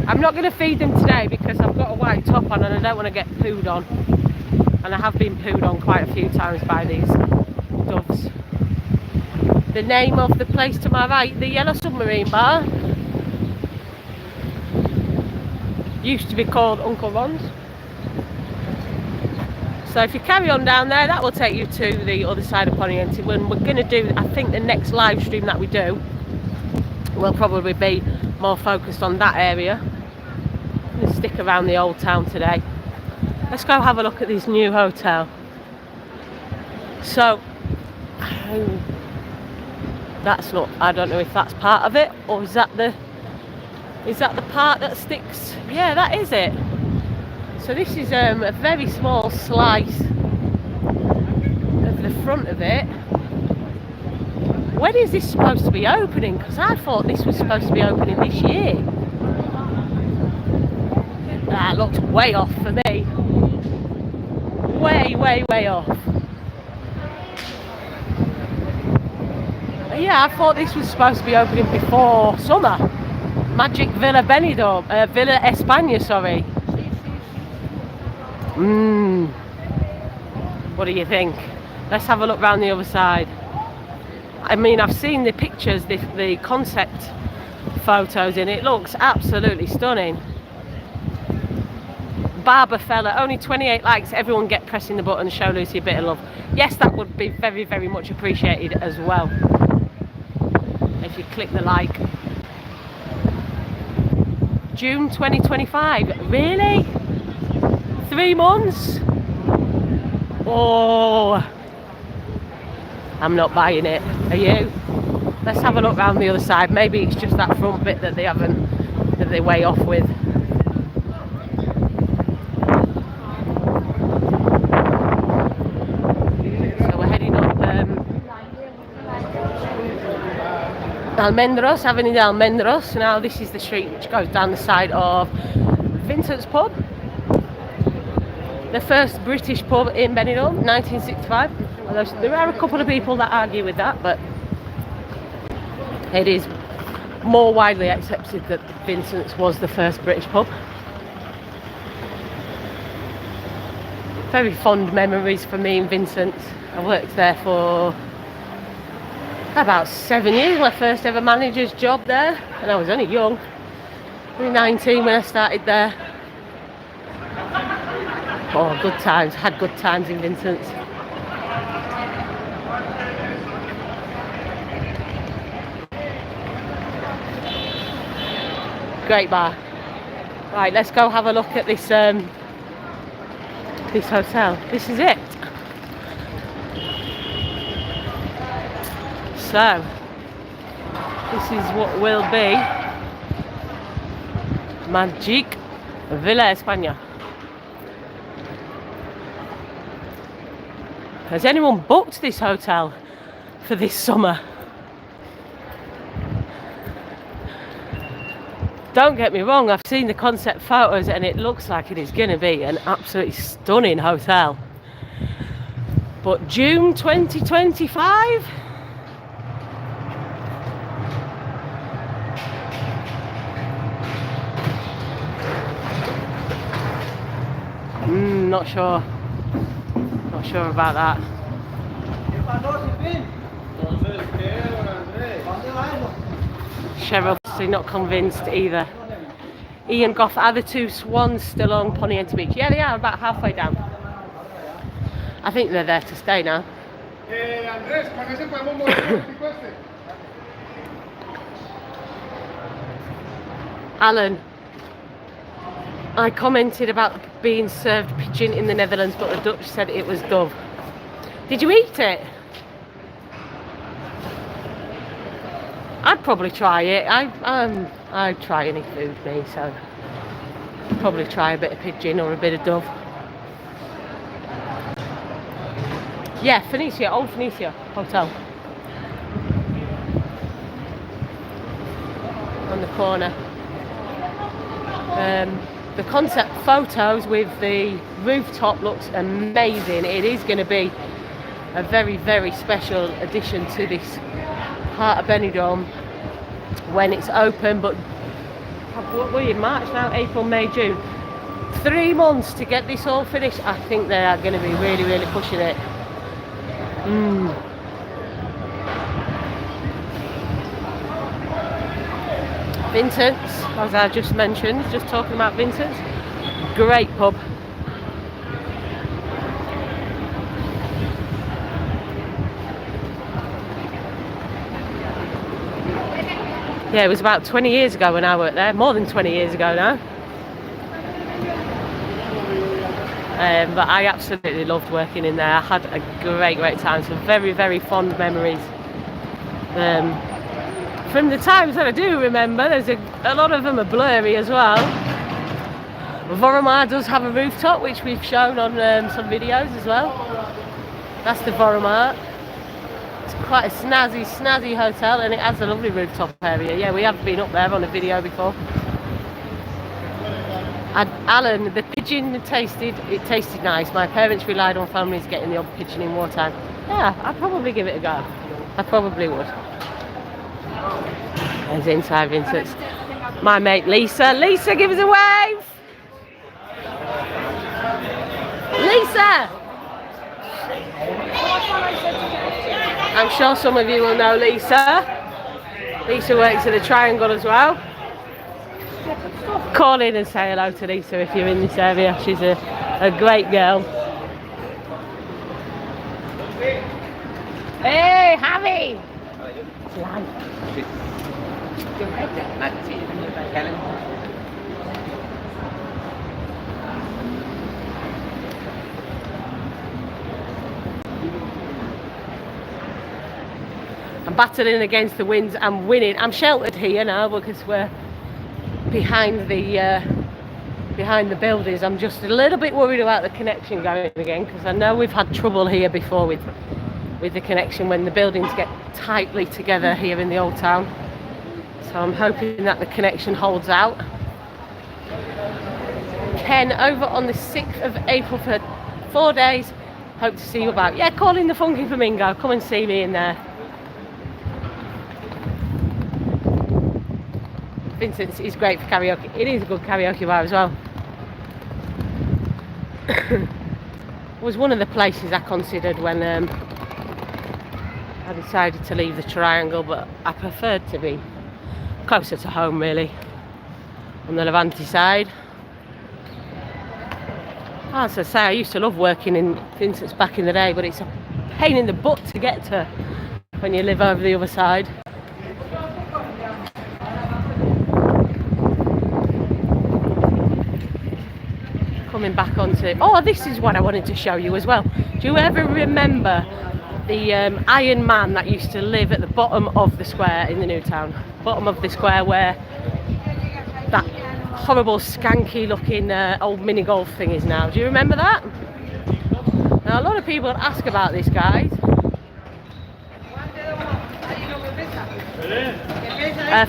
I'm not going to feed them today because I've got a white top on and I don't want to get pooed on. And I have been pooed on quite a few times by these doves. The name of the place to my right, the Yellow Submarine Bar, used to be called Uncle Ron's. So if you carry on down there, that will take you to the other side of Poniente. When we're going to do, I think the next live stream that we do will probably be more focused on that area. We'll stick around the old town today. Let's go have a look at this new hotel. So that's not, I don't know if that's part of it, or is that the part that sticks? Yeah, that is it. So this is a very small slice of the front of it. When is this supposed to be opening? Because I thought this was supposed to be opening this year. That looks way off for me. Way off. Yeah, I thought this was supposed to be opening before summer. Magic Villa Benidorm, Villa España, sorry. What do you think? Let's have a look round the other side. I mean, I've seen the pictures, the concept photos in it. Looks absolutely stunning. Barber fella, only 28 likes. Everyone get pressing the button, show Lucy a bit of love. Yes, that would be very, very much appreciated as well. If you click the like. June 2025. Really? 3 months? Oh, I'm not buying it. Are you? Let's have a look round the other side. Maybe it's just that front bit that they're way off with. So we're heading up Almendros, Avenida de Almendros. Now this is the street which goes down the side of Vincent's pub. The first British pub in Benidorm, 1965. Although there are a couple of people that argue with that, but it is more widely accepted that Vincent's was the first British pub. Very fond memories for me in Vincent's. I worked there for about 7 years, my first ever manager's job there, and I was only young. I was 19 when I started there. Oh, good times. Had good times in Vincent's. Great bar. Right, let's go have a look at this this hotel. This is it. So, this is what will be Magic Villa España. Has anyone booked this hotel for this summer? Don't get me wrong, I've seen the concept photos and it looks like it is going to be an absolutely stunning hotel. But June 2025? not sure. Not sure about that. Cheryl's obviously not convinced either. Ian Goff, are the two swans still on Poniente Beach? Yeah, they are, about halfway down. I think they're there to stay now. Alan, I commented about being served pigeon in the Netherlands, but the Dutch said it was dove. Did you eat it? I'd probably try it. I'd try any food, me, so probably try a bit of pigeon or a bit of dove. Yeah, Phoenicia, old Phoenicia Hotel. On the corner. The concept photos with the rooftop looks amazing. It is going to be a very, very special addition to this part of Benidorm when it's open. But what were you, March now? April, May, June. 3 months to get this all finished. I think they are going to be really, really pushing it. Vincent's, as I just mentioned, just talking about Vincent's, great pub. Yeah, it was about 20 years ago when I worked there, more than 20 years ago now. But I absolutely loved working in there. I had a great time, some very, very fond memories. From the times that I do remember, there's a lot of them are blurry as well. Voromar does have a rooftop, which we've shown on some videos as well. That's the Voromar. It's quite a snazzy hotel, and it has a lovely rooftop area. Yeah, we have been up there on a video before. And Alan, the pigeon tasted nice. My parents relied on families getting the odd pigeon in wartime. Yeah, I'd probably give it a go. I probably would. There's inside Vincent's. My mate Lisa. Lisa, give us a wave! Lisa! I'm sure some of you will know Lisa. Lisa works at the Triangle as well. Call in and say hello to Lisa if you're in this area. She's a great girl. Hey, Javi! It's live. I'm battling against the winds. I'm winning. I'm sheltered here now because we're behind the buildings. I'm just a little bit worried about the connection going again, because I know we've had trouble here before with the connection when the buildings get tightly together here in the old town. So I'm hoping that the connection holds out. Ken, over on the 6th of April for 4 days. Hope to see you about. Yeah, call in the Funky Flamingo. Come and see me in there. Vincent's is great for karaoke. It is a good karaoke bar as well. It was one of the places I considered when I decided to leave the Triangle, but I preferred to be closer to home, really, on the Levante side. As I say, I used to love working in Vincent's back in the day, but it's a pain in the butt to get to when you live over the other side. Coming back onto, oh, this is what I wanted to show you as well. Do you ever remember the Iron Man that used to live at the bottom of the square in the new town? Bottom of the square where that horrible skanky looking old mini golf thing is now. Do you remember that? Now a lot of people ask about this, guys.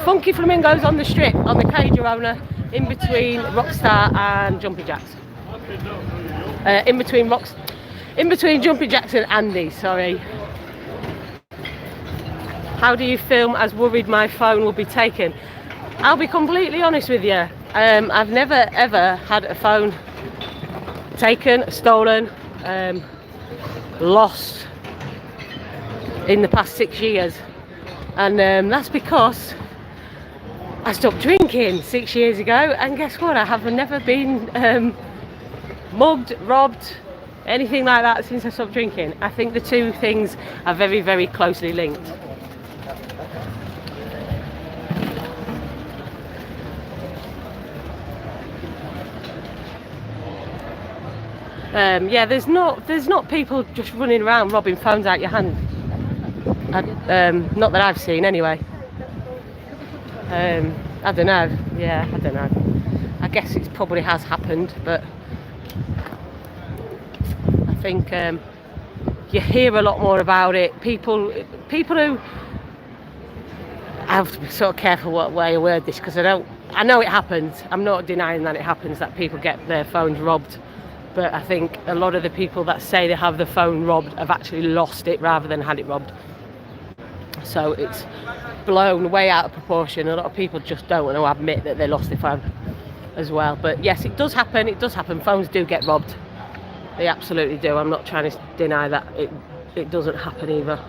Funky Flamingos on the strip, on the Calle Girona, in between Rockstar and Jumpy Jacks. In between Jumpy Jacks and Andy's, sorry. How do you film? As worried my phone will be taken. I'll be completely honest with you. I've never ever had a phone taken, stolen, lost in the past 6 years, and that's because I stopped drinking 6 years ago, and guess what? I have never been mugged, robbed, anything like that since I stopped drinking. I think the two things are very, very closely linked. Yeah, there's not people just running around robbing phones out your hand. Not that I've seen anyway. I don't know. Yeah, I don't know. I guess it probably has happened, but I think you hear a lot more about it. People who, I have to be sort of careful what way I word this, because I know it happens. I'm not denying that it happens, that people get their phones robbed. But I think a lot of the people that say they have the phone robbed have actually lost it rather than had it robbed. So it's blown way out of proportion. A lot of people just don't want to admit that they lost their phone as well. But yes, it does happen. It does happen. Phones do get robbed. They absolutely do. I'm not trying to deny that it doesn't happen either.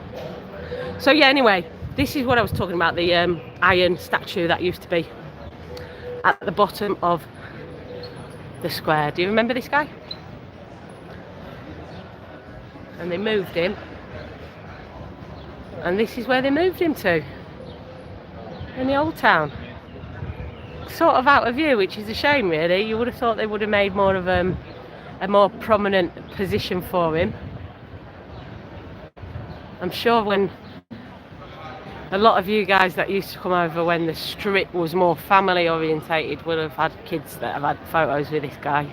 So yeah, anyway, this is what I was talking about, the iron statue that used to be at the bottom of the square. Do you remember this guy? And they moved him, and this is where they moved him to, in the old town, sort of out of view, which is a shame really. You would have thought they would have made more of a more prominent position for him. I'm sure when a lot of you guys that used to come over when the strip was more family orientated would have had kids that have had photos with this guy.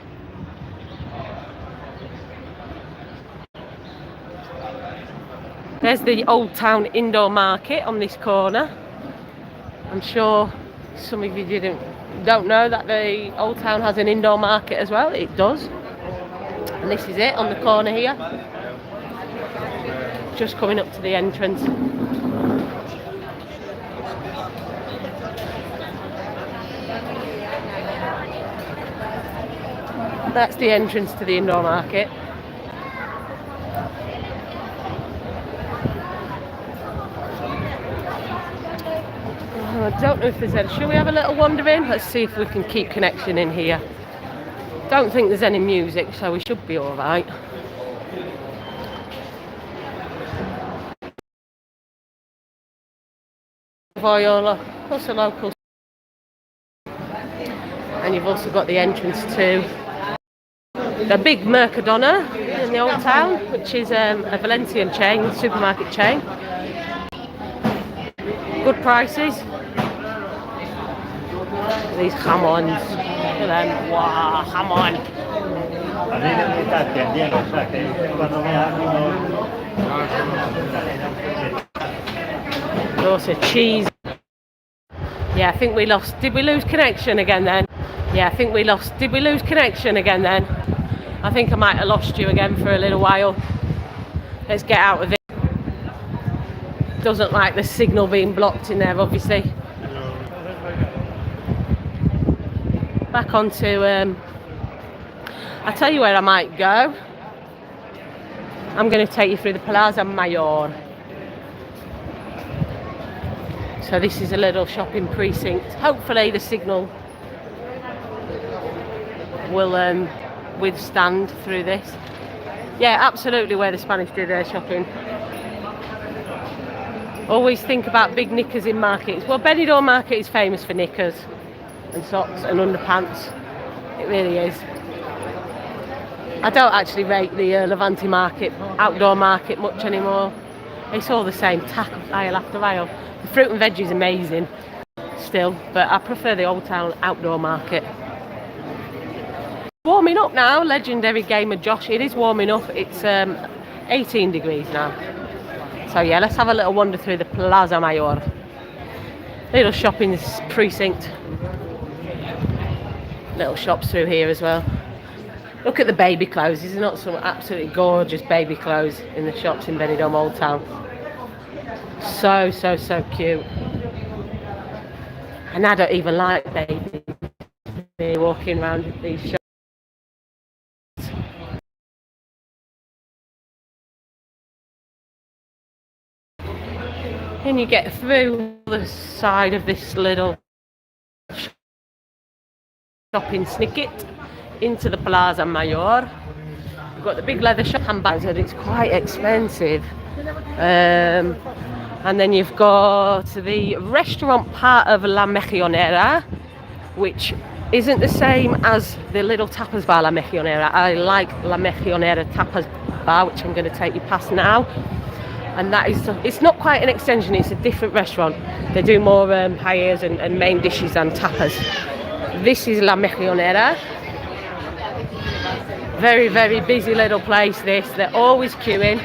There's the Old Town Indoor Market on this corner. I'm sure some of you don't know that the Old Town has an indoor market as well. It does. And this is it on the corner here. Just coming up to the entrance. That's the entrance to the indoor market. I don't know if there's any. Shall we have a little wander in? Let's see if we can keep connection in here. Don't think there's any music, so we should be all right. Viola, plus a local. And you've also got the entrance to the big Mercadona in the Old Town, which is a Valencian chain, supermarket chain. Good prices. These jamons, look at them, wow, jamon. Also cheese. Yeah, I think we lost. Did we lose connection again then? Yeah, I think we lost. Did we lose connection again then? I think I might have lost you again for a little while. Let's get out of it. Doesn't like the signal being blocked in there, obviously. Back onto, I'll tell you where I might go. I'm going to take you through the Plaza Mayor. So this is a little shopping precinct. Hopefully the signal will withstand through this. Yeah, absolutely where the Spanish do their shopping. Always think about big knickers in markets. Well, Benidorm Market is famous for knickers and socks and underpants. It really is. I don't actually rate the Levante market, outdoor market much anymore. It's all the same, tack aisle after aisle. The fruit and veg is amazing still, but I prefer the Old Town outdoor market. Warming up now, legendary gamer Josh. It is warming up. It's 18 degrees now. So yeah, let's have a little wander through the Plaza Mayor. Little shopping precinct. Little shops through here as well. Look at the baby clothes. There's not some absolutely gorgeous baby clothes in the shops in Benidorm Old Town. So cute. And I don't even like babies. Walking around these shops. And you get through the side of this little shopping snicket into the Plaza Mayor. You've got the big leather shop handbags, and it's quite expensive. And then you've got the restaurant part of La Mejionera, which isn't the same as the little tapas bar La Mejionera. I like La Mejionera tapas bar, which I'm going to take you past now. And that is, it's not quite an extension, it's a different restaurant. They do more paellas and main dishes and tapas. This is La Mejionera. Very, very busy little place this. They're always queuing.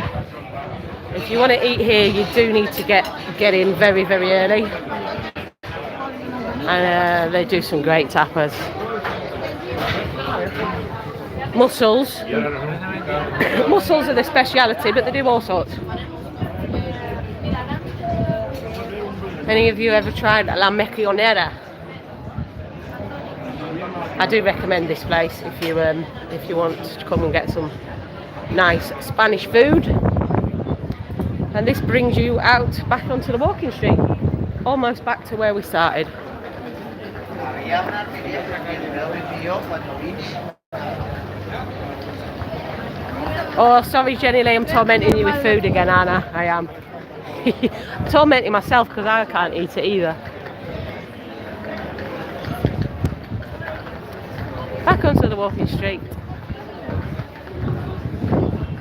If you want to eat here, you do need to get in very, very early. And they do some great tapas. Mussels. Mussels are the speciality, but they do all sorts. Any of you ever tried La Mejionera? I do recommend this place if you want to come and get some nice Spanish food. And this brings you out back onto the walking street, almost back to where we started. Oh, sorry Jenny Lee, I'm tormenting you with food again, Anna. I am. I'm tormenting myself because I can't eat it either. Back onto the walking street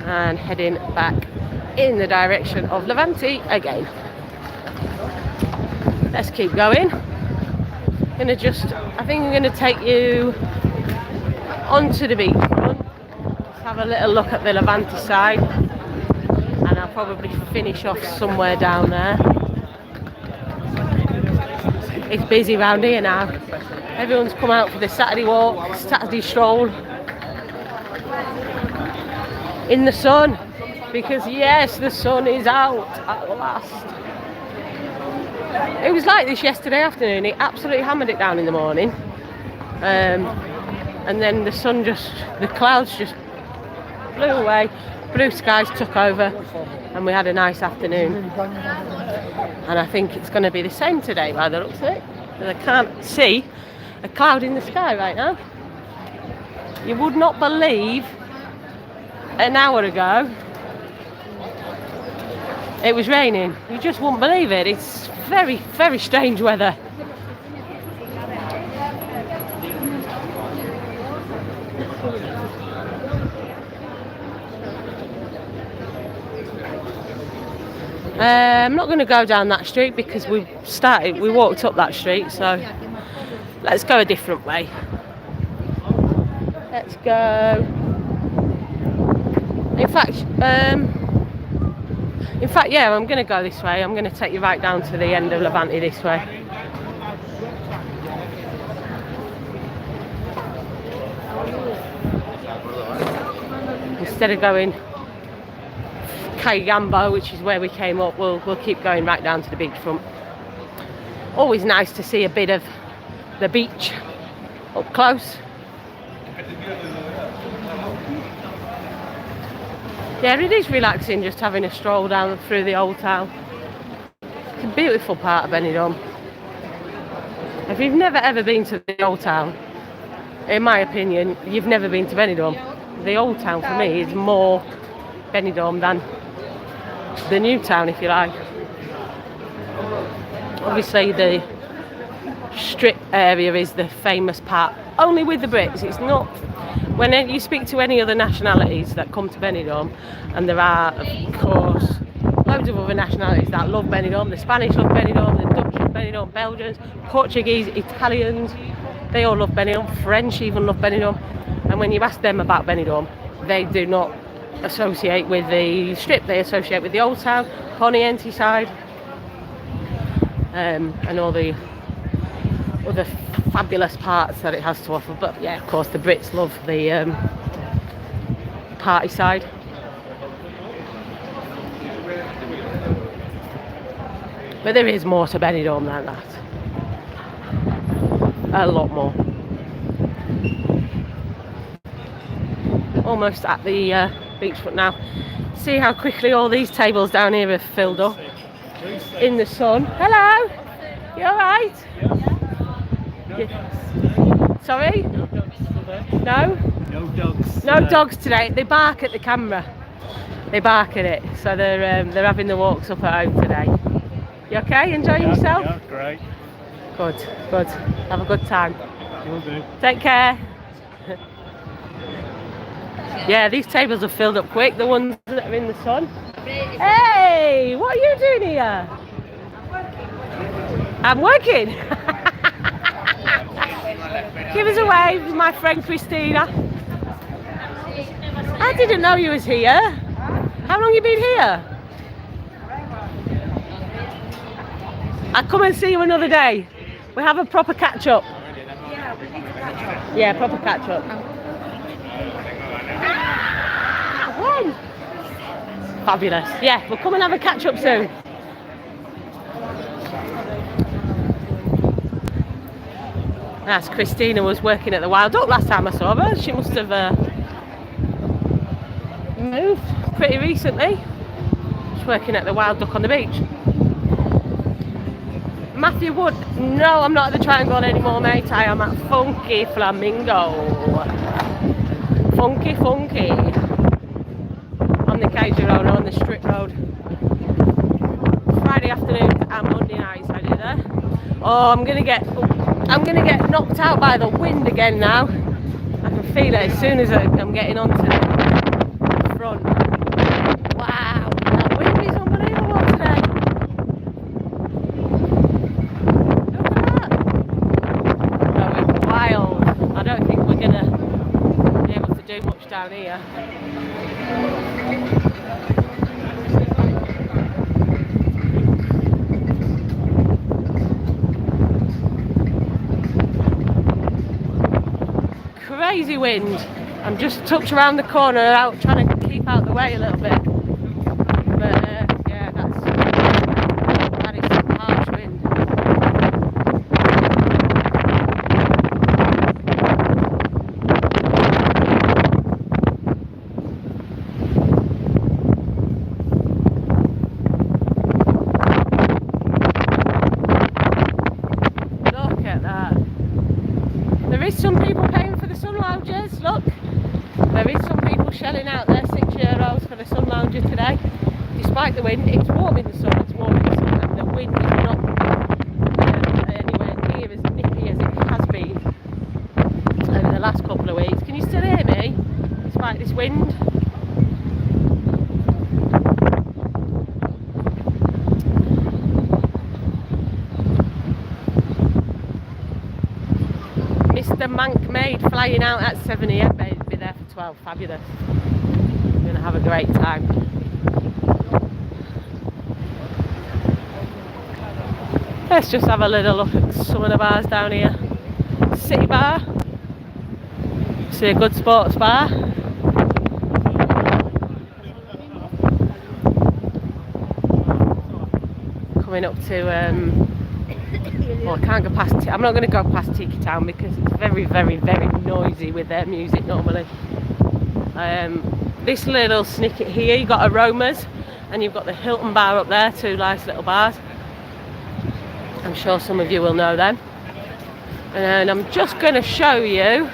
and heading back in the direction of Levante again. Let's keep going. I think I'm gonna take you onto the beachfront. Let's have a little look at the Levante side, and I'll probably finish off somewhere down there. It's busy round here now. Everyone's come out for the Saturday walk, Saturday stroll in the sun, because yes, the sun is out at last. It was like this yesterday afternoon. It absolutely hammered it down in the morning, and then the clouds just blew away, blue skies took over, and we had a nice afternoon. And I think it's going to be the same today by the looks of it, because I can't see a cloud in the sky right now. You would not believe an hour ago it was raining. You just wouldn't believe it. It's very, very strange weather. I'm not going to go down that street because we walked up that street, so let's go a different way. Let's go. In fact, yeah, I'm going to go this way. I'm going to take you right down to the end of Levante this way. Instead of going Cayambo, which is where we came up, we'll keep going right down to the beachfront. Always nice to see a bit of the beach up close. Yeah, it is relaxing just having a stroll down through the old town. It's a beautiful part of Benidorm. If you've never ever been to the old town, in my opinion, you've never been to Benidorm. The old town for me is more Benidorm than the new town, if you like. Obviously the strip area is the famous part, only with the Brits. It's not, when you speak to any other nationalities that come to Benidorm, and there are of course loads of other nationalities that love Benidorm. The Spanish love Benidorm, the Dutch love Benidorm, Belgians, Portuguese, Italians, they all love Benidorm. French even love Benidorm. And when you ask them about Benidorm, they do not associate with the strip, they associate with the old town, Poniente side, and all the other fabulous parts that it has to offer. But yeah, of course the Brits love the party side. But there is more to Benidorm than that. A lot more. Almost at the beachfront now. See how quickly all these tables down here have filled up. in the sun. Hello. You all right? Yeah. Sorry? No? No dogs. No dogs today. They bark at the camera. They bark at it. So they're having the walks up at home today. You okay? Enjoying yourself? Yeah, great. Good, good. Have a good time. Will do. Take care. Yeah, these tables are filled up quick, the ones that are in the sun. Hey, what are you doing here? I'm working. Give us a wave, my friend Christina. I didn't know you was here. How long you been here? I'll come and see you another day. We have a proper catch up. Yeah, proper catch up. When? Fabulous. Yeah, we'll come and have a catch up soon. That's Christina was working at the Wild Duck last time I saw her. She must have moved pretty recently. She's working at the Wild Duck on the beach. Matthew Wood, no, I'm not at the Triangle anymore, mate. I am at Funky Flamingo. Funky, funky. On the Kaiser Road, on the Strip Road. Friday afternoon and Monday nights I do there. Oh, I'm gonna get knocked out by the wind again now. I can feel it as soon as I'm getting onto the front. Wow, that wind is unbelievable today. Look at that. Oh, it's wild. I don't think we're gonna be able to do much down here. Crazy wind. I'm just tucked around the corner out trying to keep out the way a little bit. But yeah, that is some harsh wind. Look at that. There is some people paying for the sun loungers, look. There is some people shelling out their €6 for the sun lounger today. Despite the wind, it's warm in the sun, it's warm in the sun, and the wind is not anywhere near as nippy as it has been over the last couple of weeks. Can you still hear me, despite this wind? Mr. Mank Maid flying out at 7 AM, babe. Be there for 12. Fabulous. We're going to have a great time. Let's just have a little look at some of the bars down here. City Bar. See a good sports bar. Coming up to well, I can't go past. I'm not going to go past Tiki Town because it's very, very, very noisy with their music normally. This little snicket here, you've got Aromas, and you've got the Hilton Bar up there. Two nice little bars. I'm sure some of you will know them. And I'm just going to show you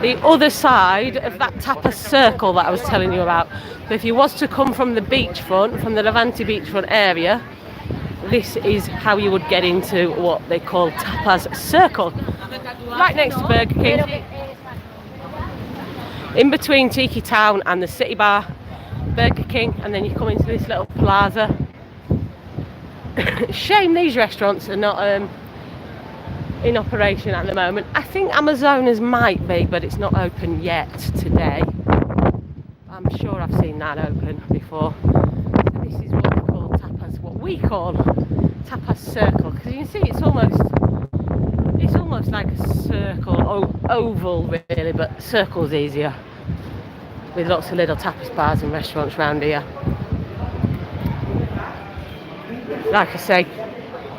the other side of that Tapas Circle that I was telling you about. So if you was to come from the beachfront, from the Levante beachfront area, this is how you would get into what they call Tapas Circle. Right next to Burger King. In between Tiki Town and the City Bar, Burger King, and then you come into this little plaza. Shame these restaurants are not in operation at the moment. I think Amazonas might be, but it's not open yet today. I'm sure I've seen that open before. So this is what we call Tapas, what we call Tapas Circle, because you can see it's almost like a circle, oval really, but circle's easier, with lots of little tapas bars and restaurants around here. Like I say,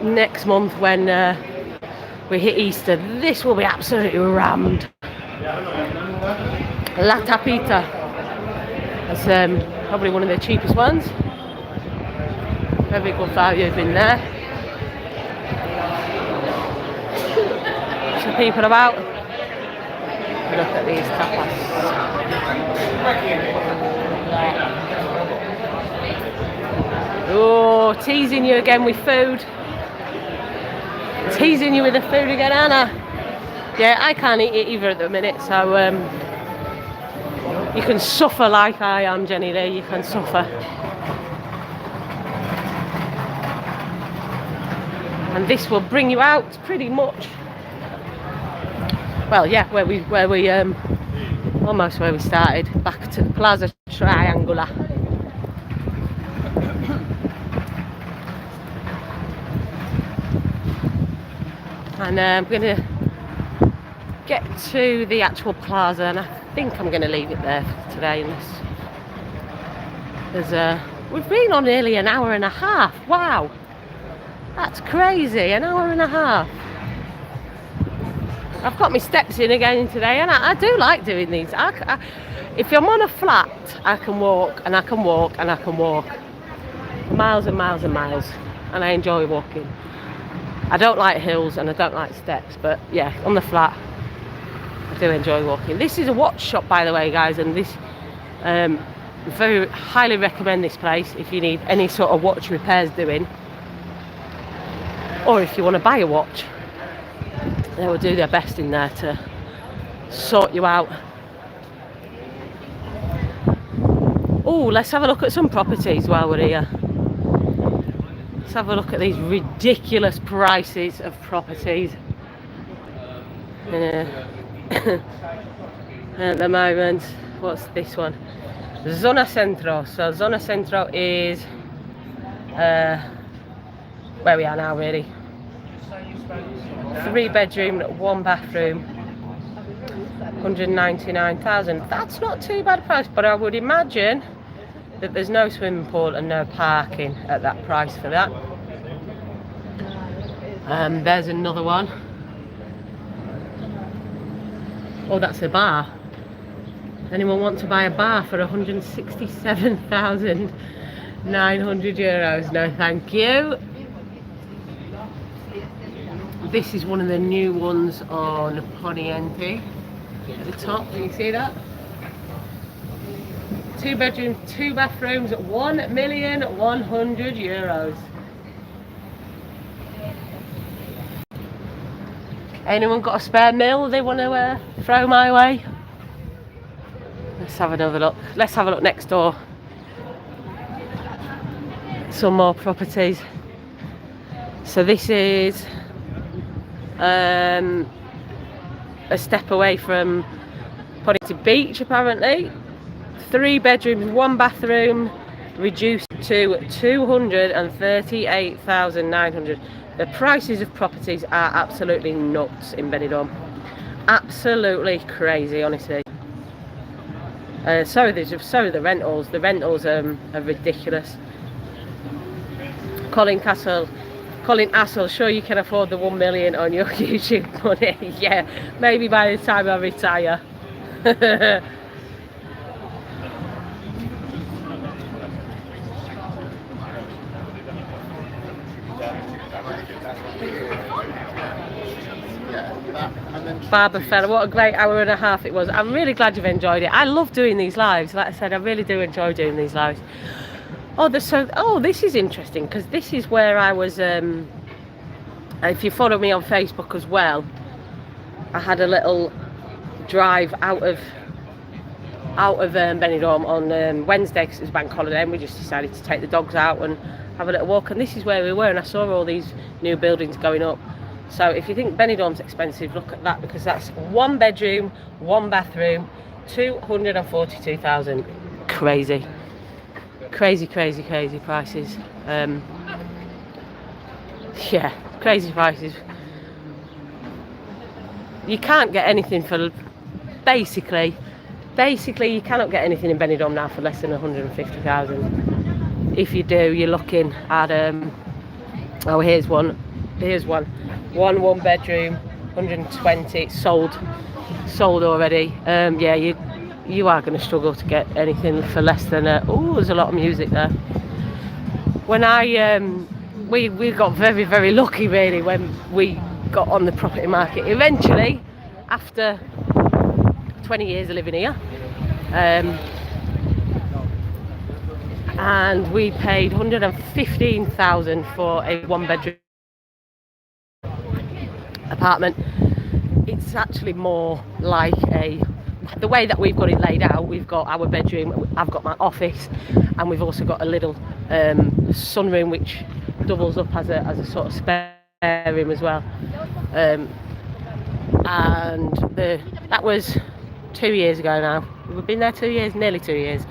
next month when we hit Easter, this will be absolutely rammed. La Tapita, that's probably one of the cheapest ones. Very good value in there. Some people about. Look at these tapas. Oh, teasing you again with food. Teasing you with the food again, Anna. Yeah, I can't eat it either at the minute, so you can suffer like I am, Jenny Lee. You can suffer. And this will bring you out pretty much. Well, yeah, where we almost where we started, back to the Plaza Triangular. And I'm going to get to the actual plaza, and I think I'm going to leave it there for today. We've been on nearly an hour and a half. Wow, that's crazy, an hour and a half. I've got my steps in again today, and I do like doing these. If I'm on a flat, I can walk and I can walk and I can walk miles and miles and miles, and I enjoy walking. I don't like hills and I don't like steps, but yeah, on the flat I do enjoy walking. This is a watch shop, by the way, guys, and this very highly recommend this place if you need any sort of watch repairs doing, or if you want to buy a watch. They will do their best in there to sort you out. Oh, let's have a look at some properties while we're here. Let's have a look at these ridiculous prices of properties. At the moment, what's this one? Zona Centro. So Zona Centro is where we are now, really. 3 bedroom, 1 bathroom, 199,000. That's not too bad a price, but I would imagine that there's no swimming pool and no parking at that price for that. There's another one. Oh, that's a bar. Anyone want to buy a bar for 167,900 euros? No, thank you. This is one of the new ones on Poniente at the top. Can you see that? 2 bedrooms, 2 bathrooms, 1,100,000 euros. Anyone got a spare mil they want to throw my way? Let's have another look. Let's have a look next door. Some more properties. So this is a step away from Poniente Beach, apparently. 3 bedrooms, 1 bathroom, reduced to 238,900. The prices of properties are absolutely nuts in Benidorm. Absolutely crazy, honestly. So are the rentals. The rentals are ridiculous. Colin Castle, sure you can afford the 1 million on your YouTube money. Yeah, maybe by the time I retire. Barbafella, what a great hour and a half it was. I'm really glad you've enjoyed it. I love doing these lives. Like I said, I really do enjoy doing these lives. Oh, this is interesting, because this is where I was, if you follow me on Facebook as well, I had a little drive out of Benidorm on Wednesday, because it was bank holiday, and we just decided to take the dogs out and have a little walk, and this is where we were, and I saw all these new buildings going up. So if you think Benidorm's expensive, look at that, because that's 1 bedroom, 1 bathroom, 242,000. Crazy. Crazy prices. Yeah, crazy prices. You can't get anything for, basically you cannot get anything in Benidorm now for less than 150,000. If you do, you're looking at oh, here's one 1 bedroom, 120, sold already. Yeah, you are going to struggle to get anything for less than oh, there's a lot of music there. when I we got very, very lucky really when we got on the property market eventually after 20 years of living here. And we paid 115,000 for a 1-bedroom apartment. It's actually more like the way that we've got it laid out. We've got our bedroom, I've got my office, and we've also got a little sunroom which doubles up as a sort of spare room as well. And that was 2 years ago now. We've been there 2 years, nearly 2 years.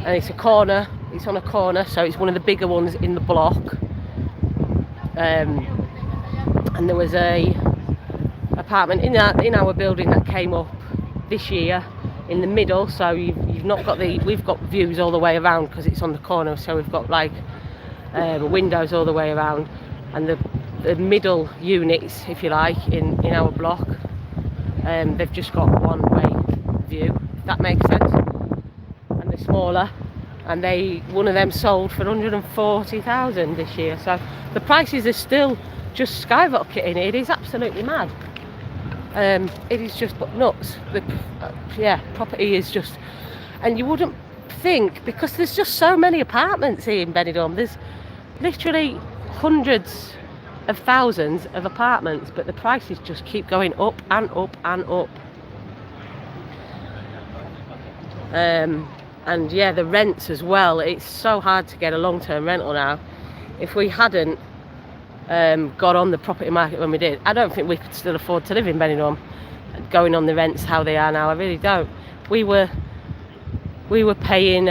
And it's a corner, it's on a corner, so it's one of the bigger ones in the block. And there was a apartment in our building that came up this year in the middle, so you've not got we've got views all the way around because it's on the corner, so we've got like windows all the way around, and the middle units, if you like, in our block, they've just got one-way view, if that makes sense, and they're smaller, and one of them sold for 140,000 this year, so the prices are still just skyrocketing. It is absolutely mad. It is just nuts. Property is just, and you wouldn't think, because there's just so many apartments here in Benidorm. There's literally hundreds of thousands of apartments, but the prices just keep going up and up and up. And yeah, the rents as well. It's so hard to get a long-term rental now. If we hadn't got on the property market when we did, I don't think we could still afford to live in Benidorm going on the rents how they are now. I really don't. We were paying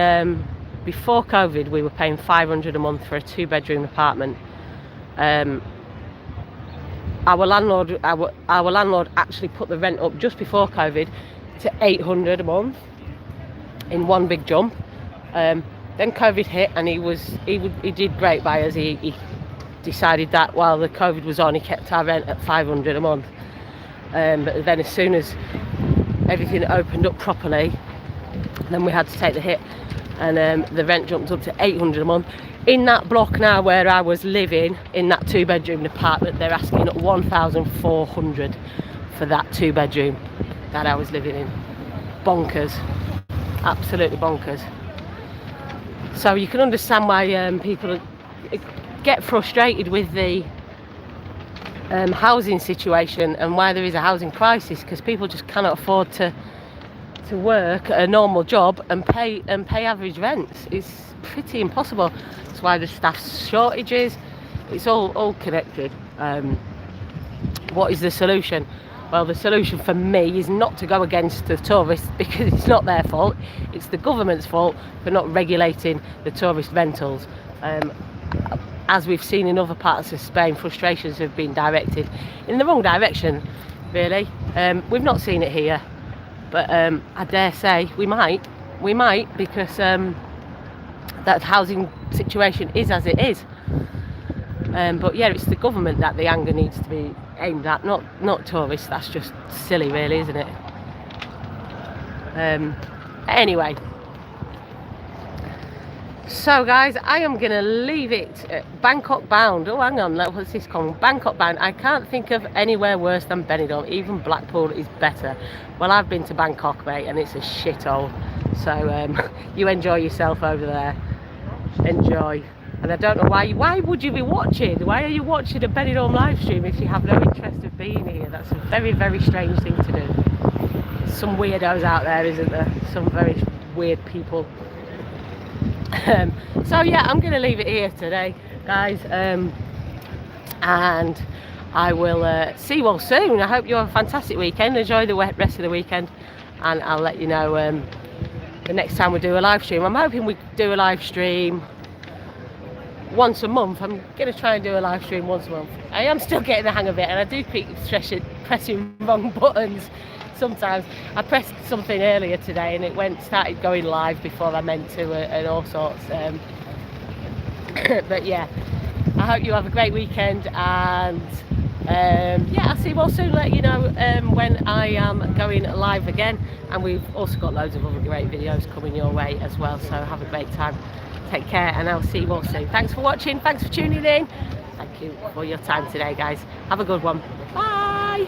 before COVID, we were paying 500 a month for a 2-bedroom apartment. Our landlord actually put the rent up just before COVID to 800 a month in one big jump. Then COVID hit, and he did great by us. He decided that while the COVID was on, he kept our rent at 500 a month. But then as soon as everything opened up properly, then we had to take the hit, and the rent jumped up to 800 a month. In that block now where I was living, in that 2-bedroom apartment, they're asking 1,400 for that 2-bedroom that I was living in. Bonkers. Absolutely bonkers. So you can understand why people get frustrated with the housing situation and why there is a housing crisis, because people just cannot afford to work a normal job and pay average rents. It's pretty impossible. That's why the staff shortages. It's all connected. What is the solution? Well, the solution for me is not to go against the tourists, because it's not their fault. It's the government's fault for not regulating the tourist rentals. As we've seen in other parts of Spain, frustrations have been directed in the wrong direction, really. We've not seen it here, but I dare say we might, because that housing situation is as it is. But yeah, it's the government that the anger needs to be aimed at, not tourists. That's just silly, really, isn't it? Anyway. So guys, I am going to leave it at Bangkok bound. Oh, hang on, what's this called? Bangkok bound. I can't think of anywhere worse than Benidorm. Even Blackpool is better. Well, I've been to Bangkok, mate, and it's a shithole. So you enjoy yourself over there. Enjoy. And I don't know why would you be watching? Why are you watching a Benidorm live stream if you have no interest of being here? That's a very, very strange thing to do. Some weirdos out there, isn't there? Some very weird people. So yeah, I'm going to leave it here today, guys, and I will see you all soon. I hope you have a fantastic weekend. Enjoy the rest of the weekend, and I'll let you know the next time we do a live stream. I'm hoping we do a live stream once a month. I'm going to try and do a live stream once a month. I am still getting the hang of it, and I do keep pressing wrong buttons sometimes. I pressed something earlier today and it started going live before I meant to, and all sorts. But yeah, I hope you have a great weekend, and yeah, I'll see you all soon. Let you know when I am going live again, and we've also got loads of other great videos coming your way as well, so have a great time. Take care, and I'll see you all soon. Thanks for watching. Thanks for tuning in. Thank you for your time today, guys. Have a good one. Bye.